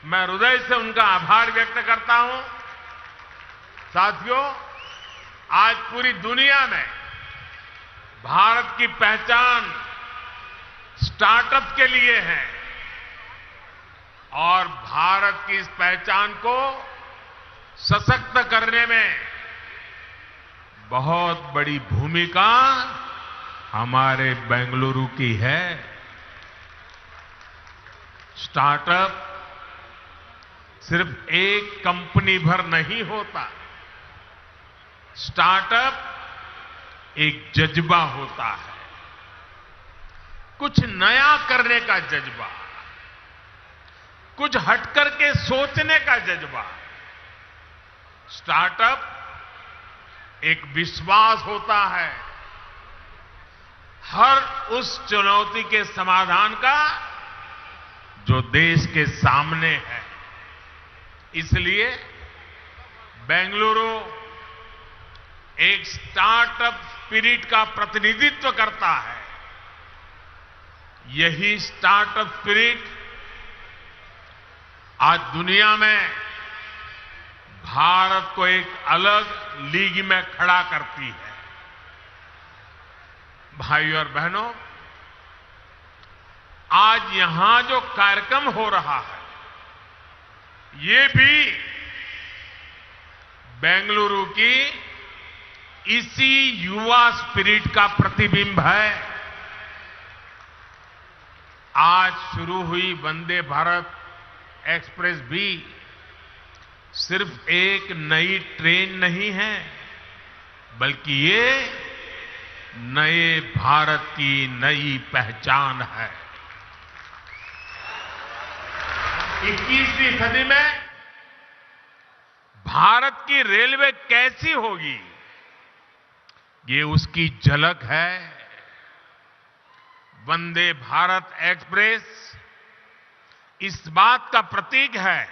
मैं हृदय से उनका आभार व्यक्त करता हूं। साथियों, आज पूरी दुनिया में भारत की पहचान स्टार्टअप के लिए है और भारत की इस पहचान को सशक्त करने में बहुत बड़ी भूमिका हमारे बेंगलुरु की है। स्टार्टअप सिर्फ एक कंपनी भर नहीं होता, स्टार्टअप एक जज्बा होता है, कुछ नया करने का जज्बा, कुछ हटकर के सोचने का जज्बा। स्टार्टअप एक विश्वास होता है हर उस चुनौती के समाधान का जो देश के सामने है। इसलिए बेंगलुरु एक स्टार्टअप स्पिरिट का प्रतिनिधित्व करता है। यही स्टार्टअप स्पिरिट आज दुनिया में भारत को एक अलग लीग में खड़ा करती है। भाइयों और बहनों, आज यहां जो कार्यक्रम हो रहा है ये भी बेंगलुरु की इसी युवा स्पिरिट का प्रतिबिंब है। आज शुरू हुई वंदे भारत एक्सप्रेस भी सिर्फ एक नई ट्रेन नहीं है, बल्कि ये नए भारत की नई पहचान है। 21वीं सदी में भारत की रेलवे कैसी होगी, ये उसकी झलक है। वंदे भारत एक्सप्रेस इस बात का प्रतीक है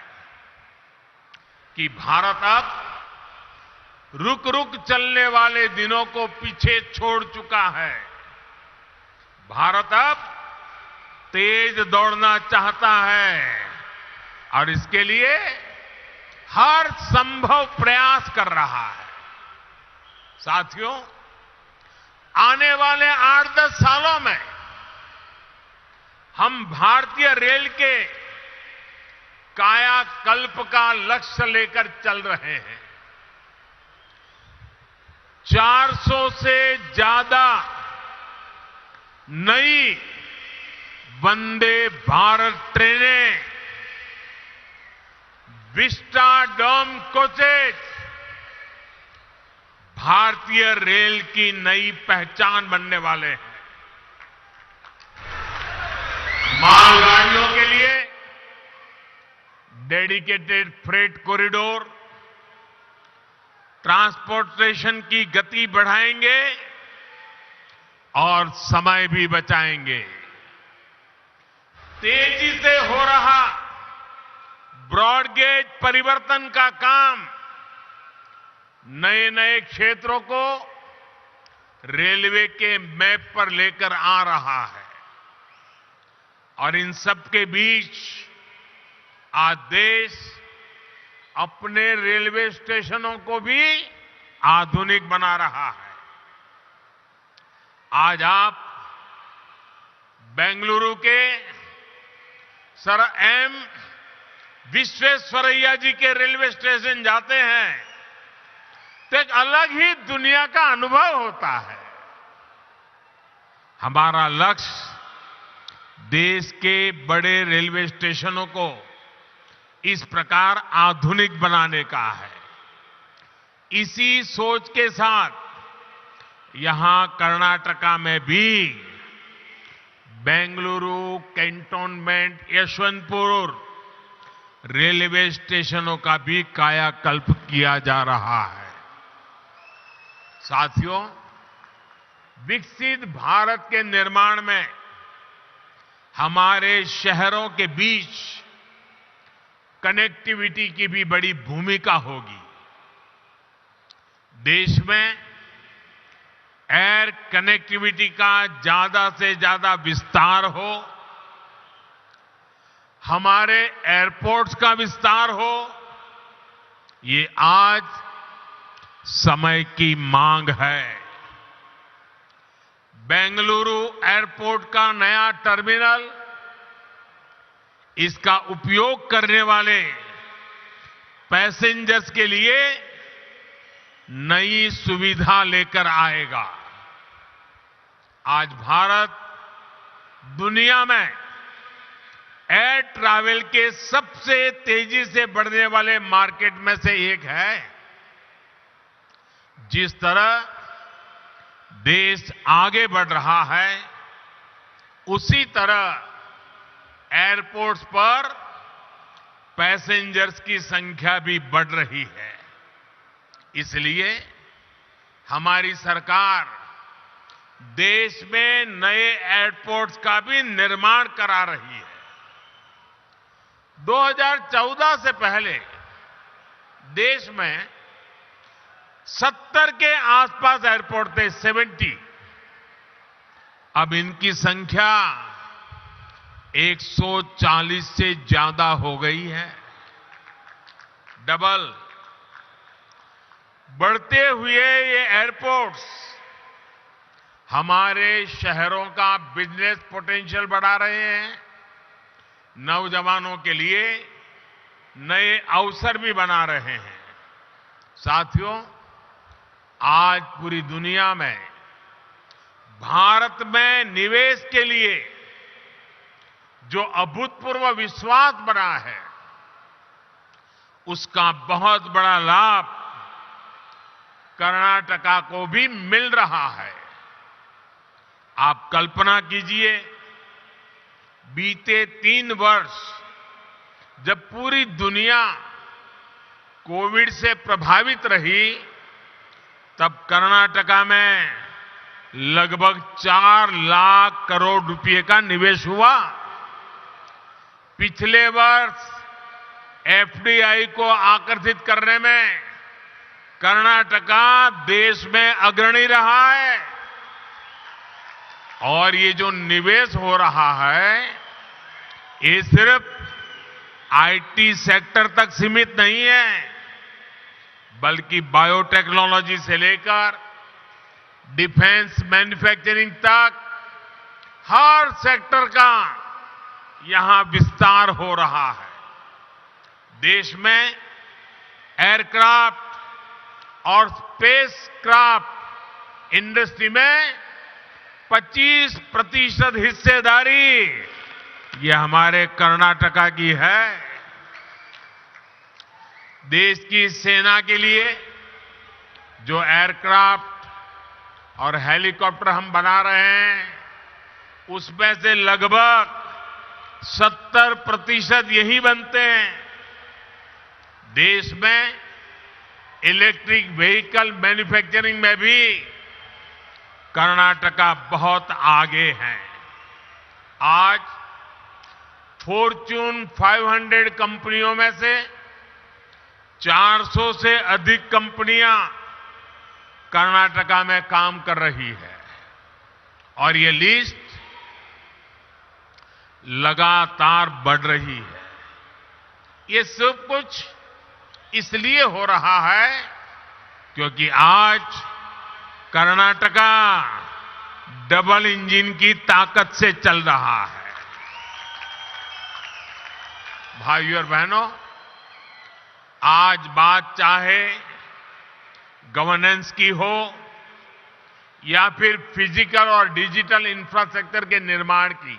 कि भारत अब रुक रुक चलने वाले दिनों को पीछे छोड़ चुका है। भारत अब तेज दौड़ना चाहता है और इसके लिए हर संभव प्रयास कर रहा है। साथियों, आने वाले 8-10 सालों में हम भारतीय रेल के कायाकल्प का लक्ष्य लेकर चल रहे हैं। 400 से ज्यादा नई वंदे भारत ट्रेनें, विस्टाडोम कोचेस भारतीय रेल की नई पहचान बनने वाले हैं। मालगाड़ियों के लिए डेडिकेटेड फ्रेट कॉरिडोर, ट्रांसपोर्टेशन की गति बढ़ाएंगे और समय भी बचाएंगे। तेजी से हो रहा ब्रॉडगेज परिवर्तन का काम नए नए क्षेत्रों को रेलवे के मैप पर लेकर आ रहा है और इन सब के बीच आज देश अपने रेलवे स्टेशनों को भी आधुनिक बना रहा है। आज आप बेंगलुरु के सर एम विश्वेश्वरैया जी के रेलवे स्टेशन जाते हैं तो एक अलग ही दुनिया का अनुभव होता है। हमारा लक्ष्य देश के बड़े रेलवे स्टेशनों को इस प्रकार आधुनिक बनाने का है। इसी सोच के साथ यहां कर्नाटका में भी बेंगलुरु कैंटोनमेंट यशवंतपुर रेलवे स्टेशनों का भी कायाकल्प किया जा रहा है। साथियों, विकसित भारत के निर्माण में हमारे शहरों के बीच कनेक्टिविटी की भी बड़ी भूमिका होगी। देश में एयर कनेक्टिविटी का ज्यादा से ज्यादा विस्तार हो, हमारे एयरपोर्ट्स का विस्तार हो, ये आज समय की मांग है। बेंगलुरु एयरपोर्ट का नया टर्मिनल इसका उपयोग करने वाले पैसेंजर्स के लिए नई सुविधा लेकर आएगा। आज भारत दुनिया में एयर ट्रैवल के सबसे तेजी से बढ़ने वाले मार्केट में से एक है। जिस तरह देश आगे बढ़ रहा है, उसी तरह एयरपोर्ट्स पर पैसेंजर्स की संख्या भी बढ़ रही है। इसलिए हमारी सरकार देश में नए एयरपोर्ट्स का भी निर्माण करा रही है। 2014 से पहले देश में 70 के आसपास एयरपोर्ट थे, 70। अब इनकी संख्या 140 से ज्यादा हो गई है, डबल। बढ़ते हुए ये एयरपोर्ट्स हमारे शहरों का बिजनेस पोटेंशियल बढ़ा रहे हैं, नौजवानों के लिए नए अवसर भी बना रहे हैं। साथियों, आज पूरी दुनिया में भारत में निवेश के लिए जो अभूतपूर्व विश्वास बना है, उसका बहुत बड़ा लाभ कर्नाटका को भी मिल रहा है। आप कल्पना कीजिए, बीते 3 वर्ष जब पूरी दुनिया कोविड से प्रभावित रही, तब कर्नाटका में लगभग 4 लाख करोड़ रुपए का निवेश हुआ। पिछले वर्ष एफडीआई को आकर्षित करने में कर्नाटका देश में अग्रणी रहा है। और ये जो निवेश हो रहा है, ये सिर्फ आईटी सेक्टर तक सीमित नहीं है, बल्कि बायोटेक्नोलॉजी से लेकर डिफेंस मैन्युफैक्चरिंग तक हर सेक्टर का यहां विस्तार हो रहा है। देश में एयरक्राफ्ट और स्पेसक्राफ्ट इंडस्ट्री में 25% हिस्सेदारी ये हमारे कर्नाटका की है। देश की सेना के लिए जो एयरक्राफ्ट और हेलीकॉप्टर हम बना रहे हैं, उसमें से लगभग 70% यही बनते हैं। देश में इलेक्ट्रिक व्हीकल मैन्युफैक्चरिंग में भी कर्नाटका बहुत आगे है। आज फॉर्च्यून 500 कंपनियों में से 400 से अधिक कंपनियां कर्नाटका में काम कर रही है और ये लिस्ट लगातार बढ़ रही है। ये सब कुछ इसलिए हो रहा है क्योंकि आज कर्नाटका डबल इंजन की ताकत से चल रहा है। भाइयों और बहनों, आज बात चाहे गवर्नेंस की हो या फिर फिजिकल और डिजिटल इंफ्रास्ट्रक्चर के निर्माण की,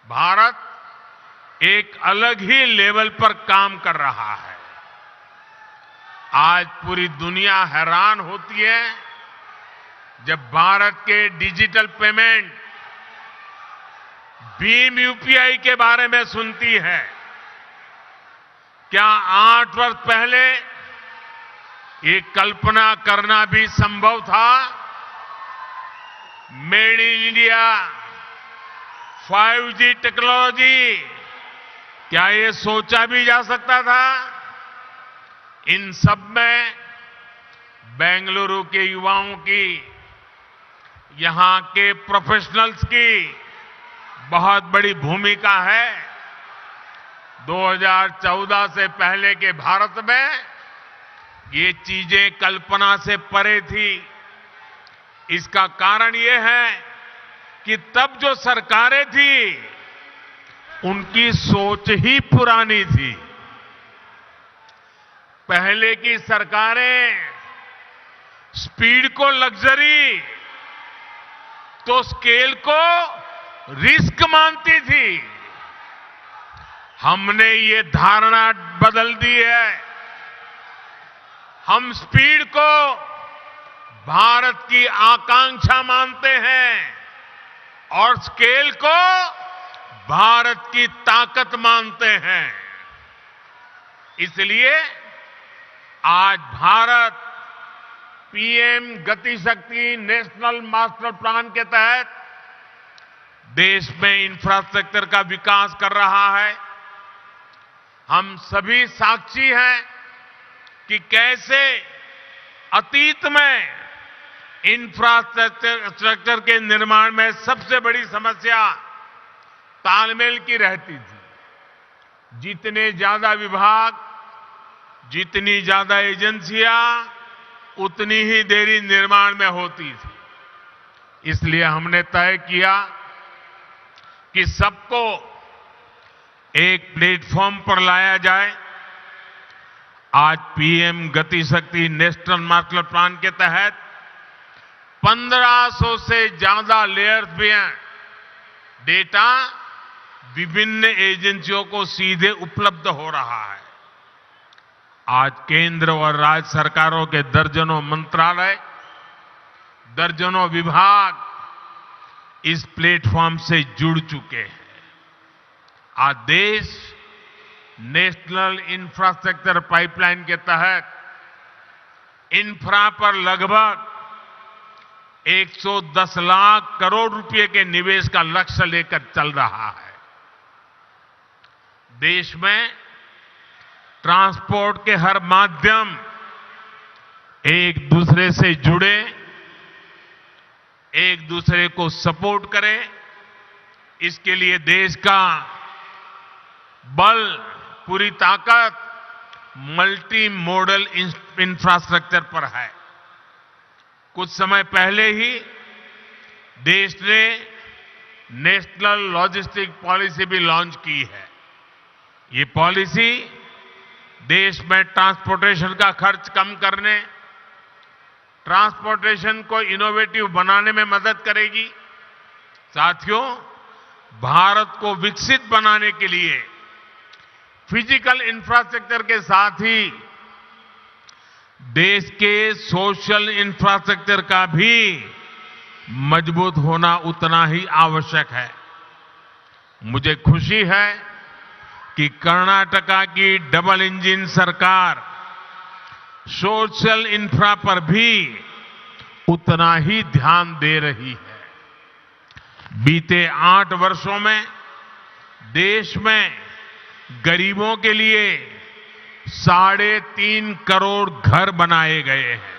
भारत एक अलग ही लेवल पर काम कर रहा है। आज पूरी दुनिया हैरान होती है जब भारत के डिजिटल पेमेंट भीम यूपीआई के बारे में सुनती है। क्या 8 वर्ष पहले ये कल्पना करना भी संभव था? Made in India, 5G technology, क्या ये सोचा भी जा सकता था? इन सब में बेंगलुरु के युवाओं की, यहां के प्रोफेशनल्स की बहुत बड़ी भूमिका है। 2014 से पहले के भारत में ये चीजें कल्पना से परे थी। इसका कारण ये है कि तब जो सरकारें थी उनकी सोच ही पुरानी थी। पहले की सरकारें स्पीड को लग्जरी तो स्केल को रिस्क मानती थी। हमने ये धारणा बदल दी है। हम स्पीड को भारत की आकांक्षा मानते हैं और स्केल को भारत की ताकत मानते हैं। इसलिए आज भारत पीएम गति शक्ति नेशनल मास्टर प्लान के तहत देश में इंफ्रास्ट्रक्चर का विकास कर रहा है। हम सभी साक्षी हैं कि कैसे अतीत में इंफ्रास्ट्रक्चर के निर्माण में सबसे बड़ी समस्या तालमेल की रहती थी। जितने ज्यादा विभाग, जितनी ज्यादा एजेंसियां, उतनी ही देरी निर्माण में होती थी। इसलिए हमने तय किया कि सबको एक प्लेटफॉर्म पर लाया जाए। आज पीएम गति शक्ति नेशनल मास्टर प्लान के तहत 1500 से ज्यादा लेयर्स भी हैं। डेटा विभिन्न एजेंसियों को सीधे उपलब्ध हो रहा है। आज केंद्र और राज्य सरकारों के दर्जनों मंत्रालय, दर्जनों विभाग इस प्लेटफॉर्म से जुड़ चुके हैं। आज देश नेशनल इंफ्रास्ट्रक्चर पाइपलाइन के तहत इंफ्रा पर लगभग 110 लाख करोड़ रुपए के निवेश का लक्ष्य लेकर चल रहा है। देश में ट्रांसपोर्ट के हर माध्यम एक दूसरे से जुड़े, एक दूसरे को सपोर्ट करें। इसके लिए देश का बल, पूरी ताकत मल्टी मॉडल इंफ्रास्ट्रक्चर पर है। कुछ समय पहले ही देश ने नेशनल लॉजिस्टिक पॉलिसी भी लॉन्च की है। ये पॉलिसी देश में ट्रांसपोर्टेशन का खर्च कम करने, ट्रांसपोर्टेशन को इनोवेटिव बनाने में मदद करेगी। साथियों, भारत को विकसित बनाने के लिए फिजिकल इंफ्रास्ट्रक्चर के साथ ही देश के सोशल इंफ्रास्ट्रक्चर का भी मजबूत होना उतना ही आवश्यक है। मुझे खुशी है कि कर्नाटका की डबल इंजन सरकार सोशल इंफ्रा पर भी उतना ही ध्यान दे रही है। बीते 8 वर्षों में देश में गरीबों के लिए 3.5 करोड़ घर बनाए गए हैं।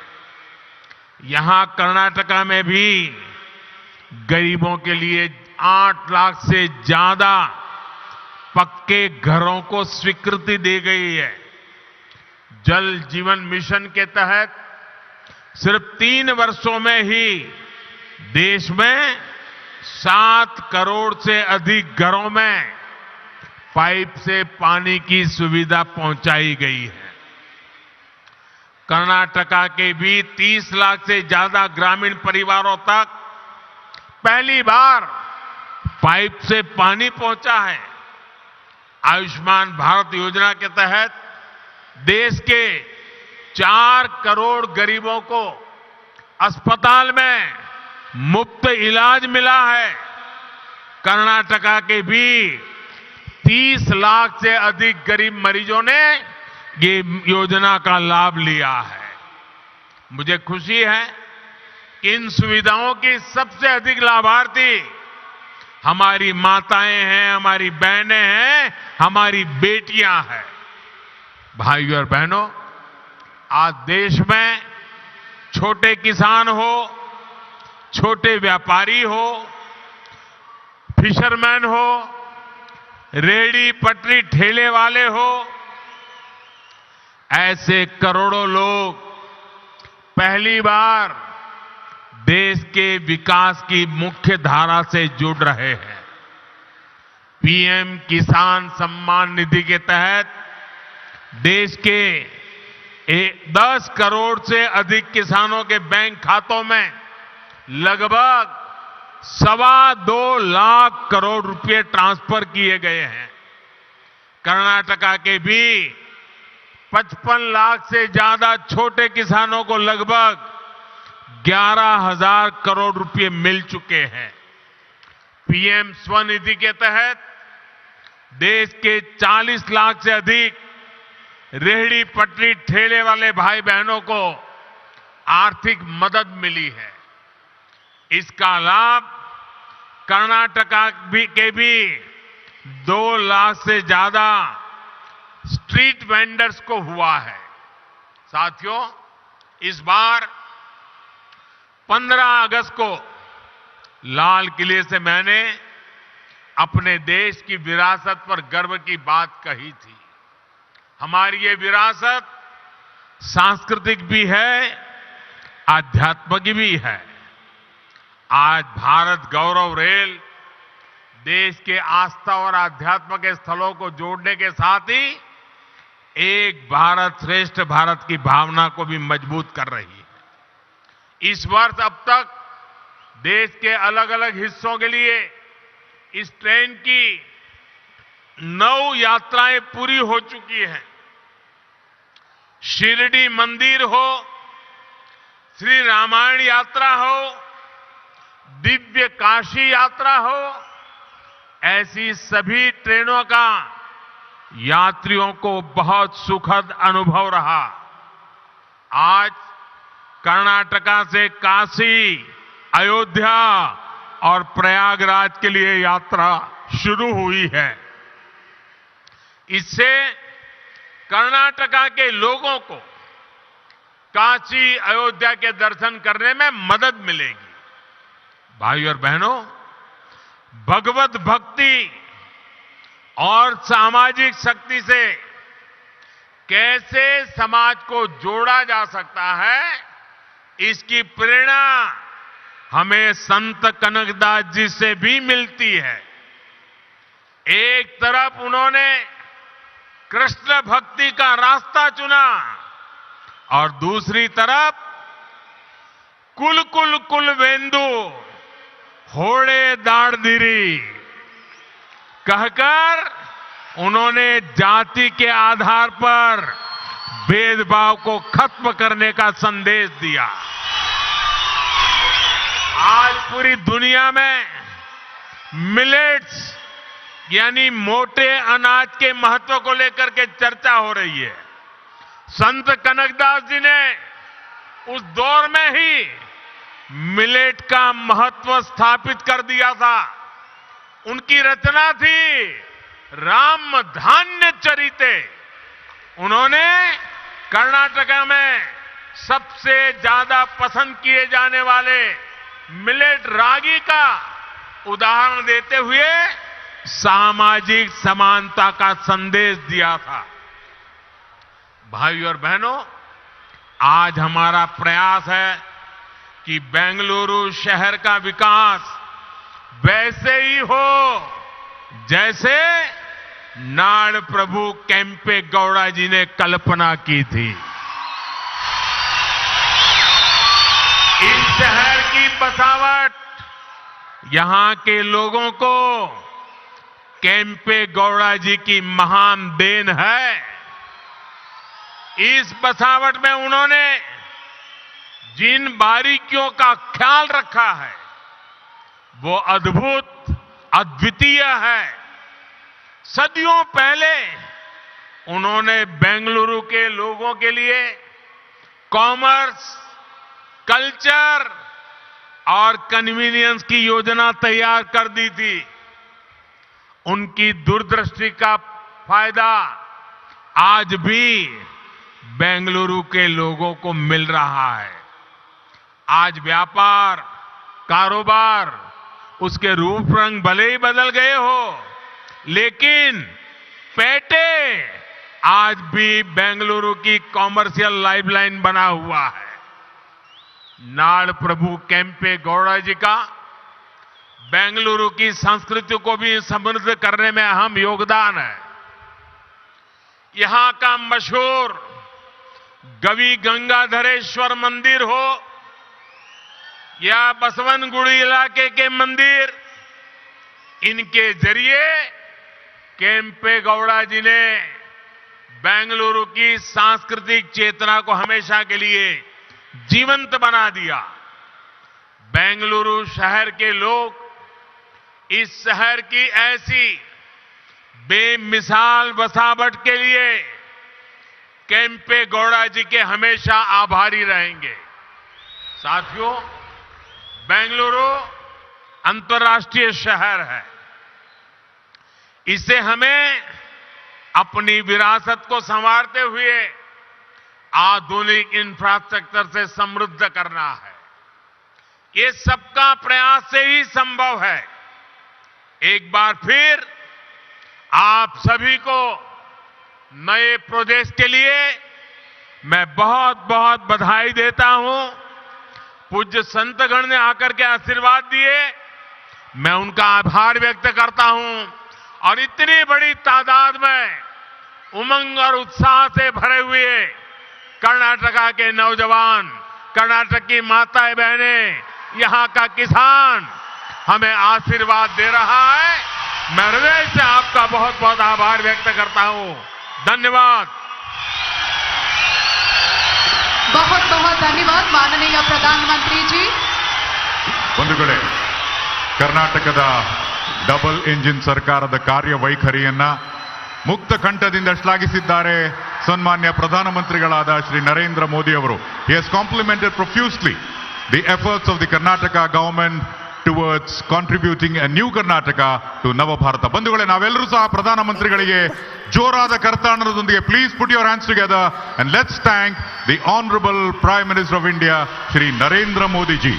यहां कर्नाटका में भी गरीबों के लिए 8 लाख से ज्यादा पक्के घरों को स्वीकृति दी गई है। जल जीवन मिशन के तहत सिर्फ 3 वर्षों में ही देश में 7 करोड़ से अधिक घरों में पाइप से पानी की सुविधा पहुंचाई गई है। कर्नाटका के भी 30 लाख से ज्यादा ग्रामीण परिवारों तक पहली बार पाइप से पानी पहुंचा है। आयुष्मान भारत योजना के तहत देश के 4 करोड़ गरीबों को अस्पताल में मुफ्त इलाज मिला है। कर्नाटका के भी 30 लाख से अधिक गरीब मरीजों ने ये योजना का लाभ लिया है। मुझे खुशी है कि इन सुविधाओं की सबसे अधिक लाभार्थी हमारी माताएं हैं, हमारी बहनें हैं, हमारी बेटियां हैं। भाइयों और बहनों, आज देश में छोटे किसान हो, छोटे व्यापारी हो, फिशरमैन हो, रेहड़ी पटरी ठेले वाले हो, ऐसे करोड़ों लोग पहली बार देश के विकास की मुख्य धारा से जुड़ रहे हैं। पीएम किसान सम्मान निधि के तहत देश के 10 करोड़ से अधिक किसानों के बैंक खातों में लगभग 2.25 लाख करोड़ रुपए ट्रांसफर किए गए हैं। कर्नाटका के भी 55 लाख से ज्यादा छोटे किसानों को लगभग 11,000 करोड़ रुपए मिल चुके हैं। पीएम स्वनिधि के तहत देश के 40 लाख से अधिक रेहड़ी पटरी ठेले वाले भाई बहनों को आर्थिक मदद मिली है। इसका लाभ कर्नाटका के भी 2 लाख से ज्यादा स्ट्रीट वेंडर्स को हुआ है। साथियों, इस बार 15 अगस्त को लाल किले से मैंने अपने देश की विरासत पर गर्व की बात कही थी। हमारी ये विरासत सांस्कृतिक भी है, आध्यात्मिक भी है। आज भारत गौरव रेल देश के आस्था और आध्यात्म के स्थलों को जोड़ने के साथ ही एक भारत श्रेष्ठ भारत की भावना को भी मजबूत कर रही है। इस वर्ष अब तक देश के अलग अलग हिस्सों के लिए इस ट्रेन की 9 यात्राएं पूरी हो चुकी हैं। शिरडी मंदिर हो, श्री रामायण यात्रा हो, दिव्य काशी यात्रा हो, ऐसी सभी ट्रेनों का यात्रियों को बहुत सुखद अनुभव रहा। आज कर्नाटका से काशी, अयोध्या और प्रयागराज के लिए यात्रा शुरू हुई है। इससे कर्नाटका के लोगों को काशी, अयोध्या के दर्शन करने में मदद मिलेगी। भाइयों और बहनों, भगवत भक्ति और सामाजिक शक्ति से कैसे समाज को जोड़ा जा सकता है, इसकी प्रेरणा हमें संत कनकदास जी से भी मिलती है। एक तरफ उन्होंने कृष्ण भक्ति का रास्ता चुना और दूसरी तरफ कुल कुल कुल वेंदु होड़े दाड़दिरी कहकर उन्होंने जाति के आधार पर भेदभाव को खत्म करने का संदेश दिया। आज पूरी दुनिया में मिलेट्स यानी मोटे अनाज के महत्व को लेकर के चर्चा हो रही है। संत कनकदास जी ने उस दौर में ही मिलेट का महत्व स्थापित कर दिया था। उनकी रचना थी राम धान्य चरिते। उन्होंने कर्नाटका में सबसे ज्यादा पसंद किए जाने वाले मिलेट रागी का उदाहरण देते हुए सामाजिक समानता का संदेश दिया था। भाइयों और बहनों, आज हमारा प्रयास है कि बेंगलुरु शहर का विकास वैसे ही हो जैसे नाड़ प्रभु केम्पे गौड़ा जी ने कल्पना की थी। इस शहर की बसावट यहां के लोगों को केम्पे गौड़ा जी की महान देन है। इस बसावट में उन्होंने जिन बारीकियों का ख्याल रखा है वो अद्भुत, अद्वितीय है। सदियों पहले उन्होंने बेंगलुरु के लोगों के लिए कॉमर्स, कल्चर और कन्वीनियंस की योजना तैयार कर दी थी। उनकी दूरदृष्टि का फायदा आज भी बेंगलुरु के लोगों को मिल रहा है। आज व्यापार, कारोबार, उसके रूप रंग भले ही बदल गए हो, लेकिन पेटे आज भी बेंगलुरु की कॉमर्शियल लाइफलाइन बना हुआ है। नाड़ प्रभु केम्पे गौड़ा जी का बेंगलुरु की संस्कृति को भी समृद्ध करने में अहम योगदान है। यहां का मशहूर गवि गंगाधरेश्वर मंदिर हो या बसवनगुड़ी इलाके के मंदिर, इनके जरिए केम्पे गौड़ा जी ने बेंगलुरु की सांस्कृतिक चेतना को हमेशा के लिए जीवंत बना दिया। बेंगलुरु शहर के लोग इस शहर की ऐसी बेमिसाल बसावट के लिए केम्पे गौड़ा जी के हमेशा आभारी रहेंगे। साथियों, बेंगलुरु अंतर्राष्ट्रीय शहर है। इसे हमें अपनी विरासत को संवारते हुए आधुनिक इंफ्रास्ट्रक्चर से समृद्ध करना है। ये सबका प्रयास से ही संभव है। एक बार फिर आप सभी को नए प्रोजेक्ट के लिए मैं बहुत बहुत बधाई देता हूं। पूज्य संतगण ने आकर के आशीर्वाद दिए, मैं उनका आभार व्यक्त करता हूं। और इतनी बड़ी तादाद में उमंग और उत्साह से भरे हुए कर्नाटका के नौजवान, कर्नाटक की माताएं बहनें, यहां का किसान हमें आशीर्वाद दे रहा है। मैं हृदय से आपका बहुत बहुत आभार व्यक्त करता हूं। धन्यवाद। बहुत बहुत धन्यवाद माननीय प्रधानमंत्री जी। ಬಂಧುಗಳೇ, ಕರ್ನಾಟಕದ ಡಬಲ್ ಇಂಜಿನ್ ಸರ್ಕಾರದ ಕಾರ್ಯವೈಖರಿಯನ್ನ ಮುಕ್ತ ಕಂಠದಿಂದ ಶ್ಲಾಘಿಸಿದ್ದಾರೆ ಸನ್ಮಾನ್ಯ ಪ್ರಧಾನಮಂತ್ರಿಗಳಾದ ಶ್ರೀ ನರೇಂದ್ರ ಮೋದಿ ಅವರು. He has complimented profusely the efforts of the Karnataka government towards contributing a new Karnataka to Navabharata. ಬಂಧುಗಳೇ, ನಾವೆಲ್ಲರೂ ಸಹ ಪ್ರಧಾನಮಂತ್ರಿಗಳಿಗೆ ಜೋರಾದ ಕರತಾಳನದೊಂದಿಗೆ please put your hands together and let's thank the honorable Prime Minister of India Shri Narendra Modi ji.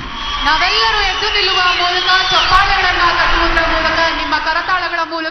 ನಾವೆಲ್ಲರೂ ಎದ್ದು ನಿಲ್ಲುವ ಮೂಲಕ, ಚಪ್ಪಾಳೆಗಳನ್ನ ತಟ್ಟುವುದರ ಮೂಲಕ, ನಿಮ್ಮ ಕರತಾಳಗಳ ಮೂಲಕ